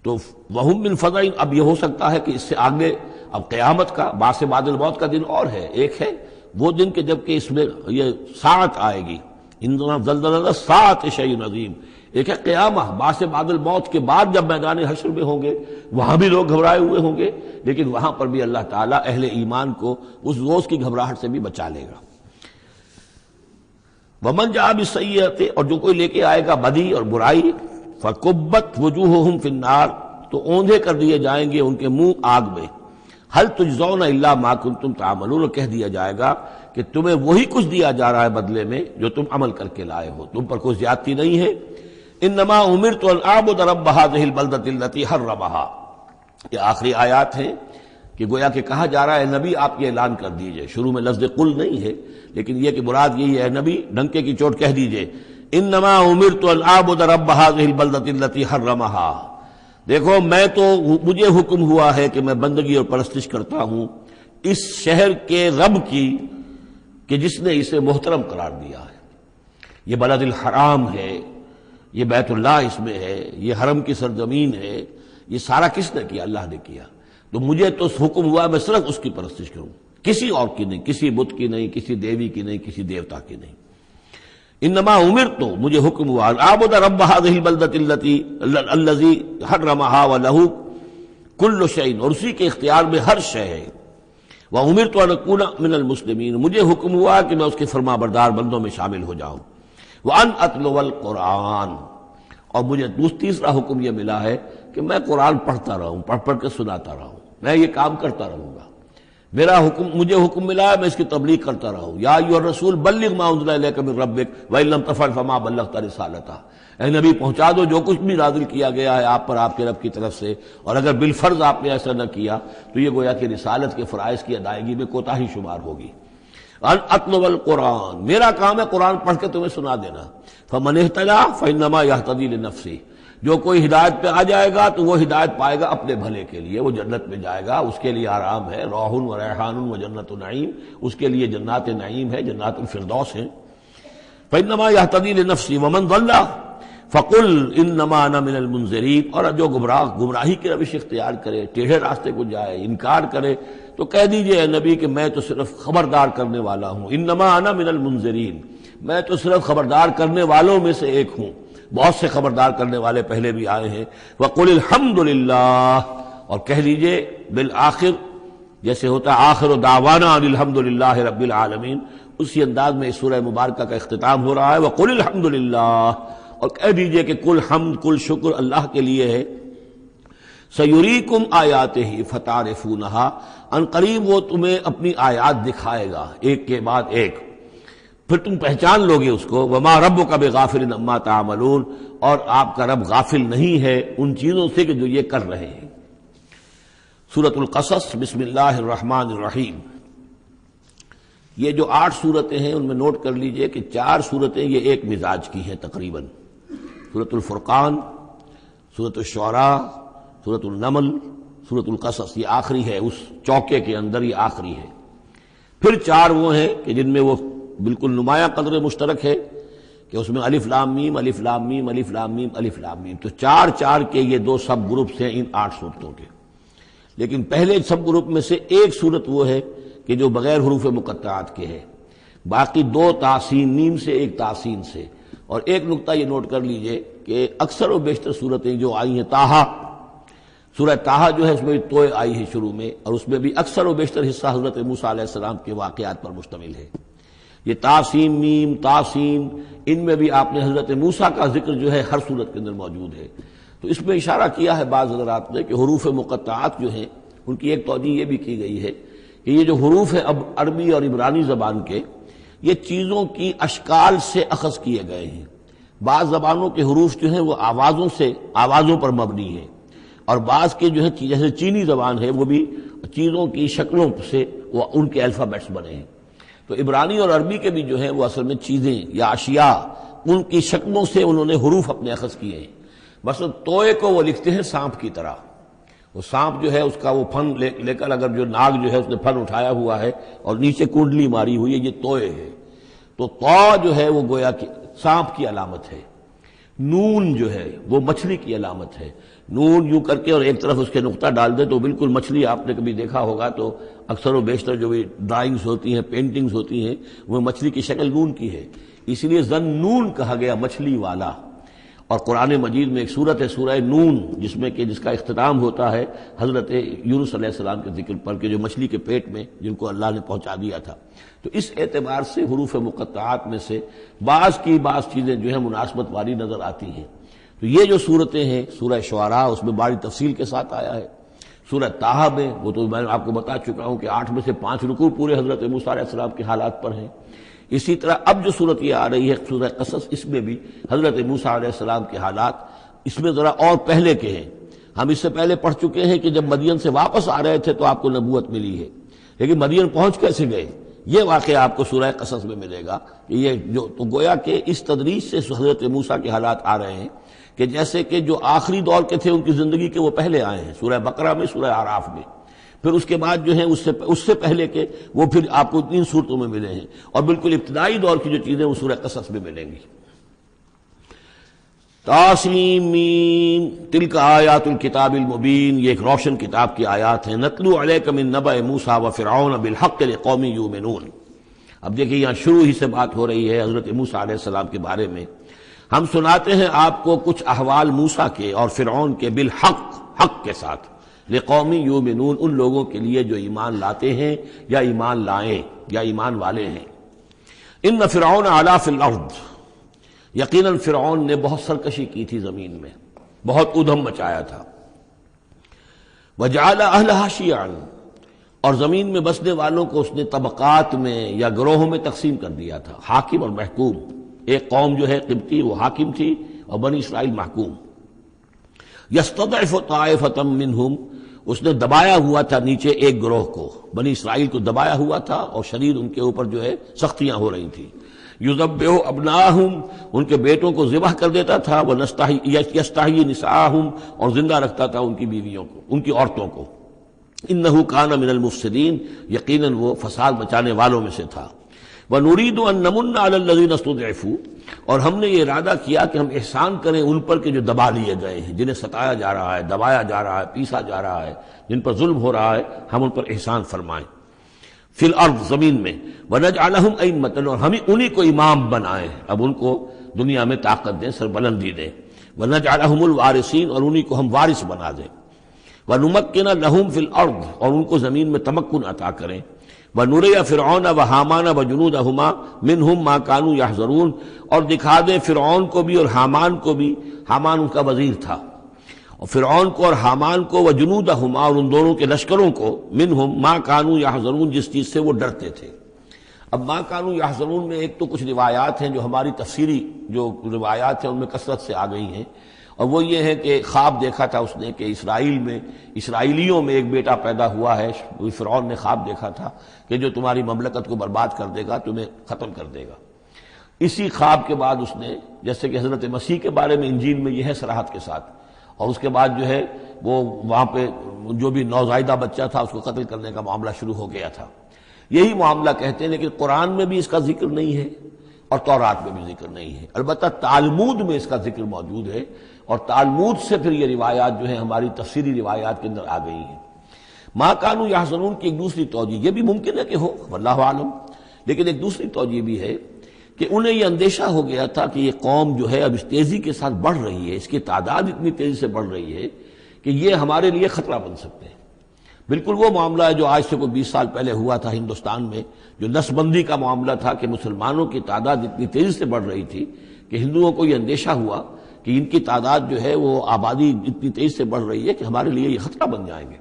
تو وہم من فزع، اب یہ ہو سکتا ہے کہ اس سے آگے اب قیامت کا بعث بعد الموت کا دن اور ہے، ایک ہے وہ دن کہ جب کہ اس میں یہ ساعت آئے گی، اِنَّا زَلْزَلَةَ السَّاعَةِ شَيْءٌ عَظِيمٌ، ایک ہے قیامت بعث بعد الموت کے بعد جب میدان حشر میں ہوں گے، وہاں بھی لوگ گھبرائے ہوئے ہوں گے، لیکن وہاں پر بھی اللہ تعالیٰ اہل ایمان کو اس روز کی گھبراہٹ سے بھی بچا لے گا۔ وَمَنْ جَاءَ بِالسَّيِّئَةِ، اور جو کوئی لے کے آئے گا بدی اور برائی، فَكُبَّتْ وُجُوهُهُمْ فِي النَّارِ، تو اوندھے کر دیے جائیں گے ان کے منہ آگ میں۔ هَلْ تُجْزَوْنَ إِلَّا مَا كُنتُمْ تَعْمَلُونَ، کہہ دیا جائے گا کہ تمہیں وہی کچھ دیا جا رہا ہے بدلے میں جو تم عمل کر کے لائے ہو، تم پر کوئی زیادتی نہیں ہے۔ انما امرت ان اعبد رب هذه البلدة التي حرمها، یہ آخری آیات ہیں کہ گویا کہ کہا جا رہا ہے نبی آپ یہ اعلان کر دیجئے، شروع میں لفظ قل نہیں ہے لیکن یہ کہ مراد یہی ہے نبی ڈنکے کی چوٹ کہہ دیجئے، انما امرت ان اعبد رب هذه البلدة التي حرمها، دیکھو میں تو مجھے حکم ہوا ہے کہ میں بندگی اور پرستش کرتا ہوں اس شہر کے رب کی کہ جس نے اسے محترم قرار دیا ہے۔ یہ بلد الحرام ہے، یہ بیت اللہ اس میں ہے، یہ حرم کی سرزمین ہے، یہ سارا کس نے کیا؟ اللہ نے کیا۔ تو مجھے تو حکم ہوا میں صرف اس کی پرستش کروں، کسی اور کی نہیں، کسی بت کی نہیں، کسی دیوی کی نہیں، کسی دیوتا کی نہیں۔ انما امرت، مجھے حکم ہوا اعبد رب هذه البلدة الذي حرمها وله كل شيء، اور اسی کے اختیار میں ہر شے ہے۔ وامرت ان اكون من المسلمین، مجھے حکم ہوا کہ میں اس کے فرما بردار بندوں میں شامل ہو جاؤں۔ وان اتلو القرآن، اور مجھے تیسرا حکم یہ ملا ہے کہ میں قرآن پڑھتا رہوں، پڑھ پڑھ کے سناتا رہوں، میں یہ کام کرتا رہوں گا۔ میرا حکم، مجھے حکم ملا ہے میں اس کی تبلیغ کرتا رہوں۔ یا ایھا الرسول بلغ ما انزل الیک من ربک وان لم تفعل فما بلغت رسالتہ، اے نبی پہنچا دو جو کچھ بھی نازل کیا گیا ہے آپ پر آپ کے رب کی طرف سے، اور اگر بالفرض آپ نے ایسا نہ کیا تو یہ گویا کہ رسالت کے فرائض کی ادائیگی میں کوتاہی شمار ہوگی۔ ان اتلو القرآن، میرا کام ہے قرآن پڑھ کے تمہیں سنا دینا۔ فمن اہتدی فانما یہتدی لنفسہ، جو کوئی ہدایت پہ آ جائے گا تو وہ ہدایت پائے گا اپنے بھلے کے لیے، وہ جنت میں جائے گا، اس کے لیے آرام ہے، روح و ریحان و جنت نعیم، اس کے لیے جنات نعیم ہے، جنات الفردوس ہیں۔ فانما یہتدی لنفسہ ومن ضل فقل انما انا من المنذرین، اور جو گمراہی کی روش اختیار کرے، ٹیڑھے راستے کو جائے، انکار کرے، تو کہہ دیجئے اے نبی کہ میں تو صرف خبردار کرنے والا ہوں، انما انا من المنذرین، میں تو صرف خبردار کرنے والوں میں سے ایک ہوں، بہت سے خبردار کرنے والے پہلے بھی آئے ہیں۔ وقل الحمد للہ، اور کہہ دیجئے بالآخر، جیسے ہوتا آخر دعوانا ان الحمد للہ رب العالمین، اسی انداز میں اس سورہ مبارکہ کا اختتام ہو رہا ہے۔ وقل الحمد للہ، اور کہہ دیجئے کہ کل حمد کل شکر اللہ کے لیے ہے۔ سیریکم آیاتہ فتعرفونہا، ان قریب وہ تمہیں اپنی آیات دکھائے گا ایک کے بعد ایک، پھر تم پہچان لوگے اس کو۔ وما ربک بغافل عما تعملون، اور آپ کا رب غافل نہیں ہے ان چیزوں سے کہ جو یہ کر رہے ہیں۔ سورۃ القصص، بسم اللہ الرحمن الرحیم۔ یہ جو 8 صورتیں ہیں ان میں نوٹ کر لیجئے کہ 4 صورتیں یہ ایک مزاج کی ہیں تقریباً، سورۃ الفرقان، سورۃ الشعراء، سورۃ النمل، سورۃ القصص، یہ آخری ہے اس چوکے کے اندر، یہ آخری ہے۔ پھر 4 وہ ہیں کہ جن میں وہ بالکل نمایاں قدر مشترک ہے کہ اس میں الف لام میم الف لام میم الف لام میم الف لام میم، تو 4 کے یہ 2 سب گروپس ہیں ان 8 صورتوں کے۔ لیکن پہلے سب گروپ میں سے ایک صورت وہ ہے کہ جو بغیر حروف مقطعات کے ہے، باقی 2 تاسین میم سے، ایک تاسین سے۔ اور ایک نقطہ یہ نوٹ کر لیجئے کہ اکثر و بیشتر صورتیں جو آئی ہیں، طٰہٰ، سورہ طٰہٰ جو ہے اس میں توئے آئی ہے شروع میں، اور اس میں بھی اکثر و بیشتر حصہ حضرت موسیٰ علیہ السلام کے واقعات پر مشتمل ہے۔ یہ تاسین میم تاسین، ان میں بھی آپ نے حضرت موسیٰ کا ذکر جو ہے ہر صورت کے اندر موجود ہے۔ تو اس میں اشارہ کیا ہے بعض حضرات نے کہ حروف مقطعات جو ہیں ان کی ایک توجیہ یہ بھی کی گئی ہے کہ یہ جو حروف ہیں اب عربی اور عبرانی زبان کے، یہ چیزوں کی اشکال سے اخذ کیے گئے ہیں۔ بعض زبانوں کے حروف جو ہیں وہ آوازوں پر مبنی ہیں، اور بعض کے جو ہے جیسے چینی زبان ہے وہ بھی چیزوں کی شکلوں سے وہ ان کے الفابیٹس بنے ہیں۔ تو عبرانی اور عربی کے بھی جو ہیں وہ اصل میں چیزیں یا اشیاء، ان کی شکلوں سے انہوں نے حروف اپنے اخذ کیے ہیں۔ مثلا توئے کو وہ لکھتے ہیں سانپ کی طرح، وہ سانپ جو ہے اس کا وہ پھن لے کر، اگر جو ناگ جو ہے اس نے پھن اٹھایا ہوا ہے اور نیچے کنڈلی ماری ہوئی ہے، یہ توئے ہے۔ تو تو جو ہے وہ گویا کہ سانپ کی علامت ہے، نون جو ہے وہ مچھلی کی علامت ہے۔ نون یوں کر کے اور ایک طرف اس کے نقطہ ڈال دے تو بالکل مچھلی، آپ نے کبھی دیکھا ہوگا تو اکثر و بیشتر جو بھی ڈرائنگز ہوتی ہیں، پینٹنگز ہوتی ہیں، وہ مچھلی کی شکل نون کی ہے، اسی لیے ذن نون کہا گیا، مچھلی والا۔ اور قرآن مجید میں ایک سورت ہے سورہ نون، جس کا اختتام ہوتا ہے حضرت یونس علیہ السلام کے ذکر پر، کہ جو مچھلی کے پیٹ میں جن کو اللہ نے پہنچا دیا تھا۔ تو اس اعتبار سے حروف مقطعات میں سے بعض چیزیں جو ہیں مناسبت والی نظر آتی ہیں۔ تو یہ جو صورتیں ہیں، سورہ شعراء اس میں بڑی تفصیل کے ساتھ آیا ہے، سورہ طٰہٰ میں وہ تو میں آپ کو بتا چکا ہوں کہ 8 میں سے 5 رکوع پورے حضرت موسیٰ علیہ السلام کے حالات پر ہیں۔ اسی طرح اب جو صورت یہ آ رہی ہے سورہ قصص، اس میں بھی حضرت موسیٰ علیہ السلام کے حالات اس میں ذرا اور پہلے کے ہیں۔ ہم اس سے پہلے پڑھ چکے ہیں کہ جب مدین سے واپس آ رہے تھے تو آپ کو نبوت ملی ہے، لیکن مدین پہنچ کیسے گئے، یہ واقعہ آپ کو سورہ قصص میں ملے گا کہ یہ جو تو گویا کہ اس تدریج سے حضرت موسیٰ کے حالات آ رہے ہیں کہ جیسے کہ جو آخری دور کے تھے ان کی زندگی کے وہ پہلے آئے ہیں، سورہ بقرہ میں، سورہ اعراف میں، پھر اس کے بعد جو ہیں اس سے پہلے کے وہ پھر آپ کو 3 صورتوں میں ملے ہیں، اور بالکل ابتدائی دور کی جو چیزیں وہ سورہ قصص میں ملیں گی۔ طاسیم میم تلک آیات الکتاب المبین، یہ ایک روشن کتاب کی آیات ہیں۔ نتلو علیک من نبأ موسیٰ وفرعون بالحق لقوم یؤمنون۔ اب دیکھیں یہاں شروع ہی سے بات ہو رہی ہے حضرت موسیٰ علیہ السلام کے بارے میں۔ ہم سناتے ہیں آپ کو کچھ احوال موسیٰ کے اور فرعون کے، بالحق، حق کے ساتھ، لقوم یؤمنون، ان لوگوں کے لیے جو ایمان لاتے ہیں یا ایمان لائیں یا ایمان والے ہیں۔ ان فرعون علا فی الارض، یقیناً فرعون نے بہت سرکشی کی تھی زمین میں، بہت ادھم مچایا تھا۔ وجعل اہلہا شیعا، اور زمین میں بسنے والوں کو اس نے طبقات میں یا گروہوں میں تقسیم کر دیا تھا، حاکم اور محکوم۔ ایک قوم جو ہے قبطی وہ حاکم تھی اور بنی اسرائیل محکوم۔ یستضعف طائفة منہم، اس نے دبایا ہوا تھا نیچے ایک گروہ کو، بنی اسرائیل کو دبایا ہوا تھا اور شدید ان کے اوپر جو ہے سختیاں ہو رہی تھیں۔ یذبح ابناہم، ان کے بیٹوں کو ذبح کر دیتا تھا، یستحیی نساءہم، اور زندہ رکھتا تھا ان کی بیویوں کو، ان کی عورتوں کو۔ انہ کان من المفسدین، یقیناً وہ فساد مچانے والوں میں سے تھا۔ وَنُرِيدُ أَن نَّمُنَّ عَلَى الَّذِينَ اسْتُضْعِفُوا، اور ہم نے یہ ارادہ کیا کہ ہم احسان کریں ان پر کہ جو دبا لیے گئے ہیں، جنہیں ستایا جا رہا ہے، دبایا جا رہا ہے، پیسا جا رہا ہے، جن پر ظلم ہو رہا ہے، ہم ان پر احسان فرمائیں۔ فی الارض، زمین میں، وَنَجْعَلَهُمْ أَئِمَّةً، اور ہم انہی کو امام بنائیں، اب ان کو دنیا میں طاقت دیں، سربلندی دیں۔ وَنَجْعَلَهُمُ الْوَارِثِينَ، اور انہی کو ہم وارث بنا دیں۔ وَنُمَكِّنَ لَهُمْ فِي الْأَرْضِ، اور ان کو زمین میں تمکن عطا کریں۔ وَنُرِيَ فِرْعَوْنَ وَحَامَانَ وَجُنُودَهُمَا مِنْهُمْ مَا كَانُوا يَحْذَرُونَ، اور دکھا دیں فرعون کو بھی اور حامان کو بھی، حامان ان کا وزیر تھا، اور فرعون کو اور حامان کو، وجنودہما، اور ان دونوں کے لشکروں کو، منہم ما کانوا یحذرون، جس چیز سے وہ ڈرتے تھے۔ اب ما کانوا یحذرون میں ایک تو کچھ روایات ہیں جو ہماری تفسیری جو روایات ہیں ان میں کثرت سے آ گئی ہیں، اور وہ یہ ہے کہ خواب دیکھا تھا اس نے کہ اسرائیلیوں میں ایک بیٹا پیدا ہوا ہے، فرعون نے خواب دیکھا تھا کہ جو تمہاری مملکت کو برباد کر دے گا، تمہیں ختم کر دے گا۔ اسی خواب کے بعد اس نے، جیسے کہ حضرت مسیح کے بارے میں انجیل میں یہ ہے صراحت کے ساتھ، اور اس کے بعد جو ہے وہ وہاں پہ جو بھی نوزائیدہ بچہ تھا اس کو قتل کرنے کا معاملہ شروع ہو گیا تھا۔ یہی معاملہ کہتے ہیں، لیکن قرآن میں بھی اس کا ذکر نہیں ہے اور تورات میں بھی ذکر نہیں ہے، البتہ تالمود میں اس کا ذکر موجود ہے، اور تالمود سے پھر یہ روایات جو ہیں ہماری تفسیری روایات کے اندر آ گئی ہیں۔ ما کانوا یحزنون کی ایک دوسری توجہ یہ بھی ممکن ہے کہ ہو، واللہ عالم، لیکن ایک دوسری توجہ بھی ہے کہ انہیں یہ اندیشہ ہو گیا تھا کہ یہ قوم جو ہے اب اس تیزی کے ساتھ بڑھ رہی ہے، اس کی تعداد اتنی تیزی سے بڑھ رہی ہے کہ یہ ہمارے لیے خطرہ بن سکتے ہیں۔ بالکل وہ معاملہ ہے جو آج سے کوئی 20 سال پہلے ہوا تھا ہندوستان میں، جو نسل بندی کا معاملہ تھا کہ مسلمانوں کی تعداد اتنی تیزی سے بڑھ رہی تھی کہ ہندوؤں کو یہ اندیشہ ہوا کہ ان کی تعداد جو ہے وہ آبادی اتنی تیزی سے بڑھ رہی ہے کہ ہمارے لیے یہ خطرہ بن جائیں گے،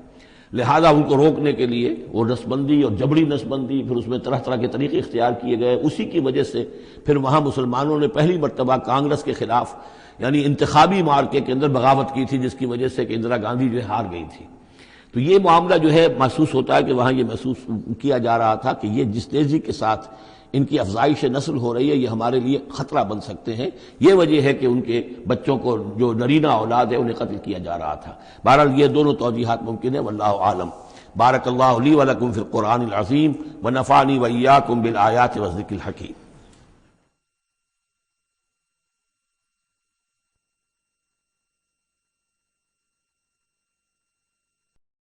لہذا ان کو روکنے کے لیے وہ نسل بندی اور جبری نسل بندی، پھر اس میں طرح طرح کے طریقے اختیار کیے گئے۔ اسی کی وجہ سے پھر وہاں مسلمانوں نے پہلی مرتبہ کانگریس کے خلاف یعنی انتخابی مارکے کے اندر بغاوت کی تھی، جس کی وجہ سے کہ اندرا گاندھی جو ہے ہار گئی تھی۔ تو یہ معاملہ جو ہے محسوس ہوتا ہے کہ وہاں یہ محسوس کیا جا رہا تھا کہ یہ جس تیزی کے ساتھ ان کی افزائش نسل ہو رہی ہے یہ ہمارے لیے خطرہ بن سکتے ہیں۔ یہ وجہ ہے کہ ان کے بچوں کو جو نرینہ اولاد ہے انہیں قتل کیا جا رہا تھا۔ بہرحال یہ دونوں توجیحات ممکن ہیں، واللہ عالم۔ بارک اللہ لی ولکم فی القرآن العظیم ونفعنی وإیاکم بالآیات والذکر الحکیم۔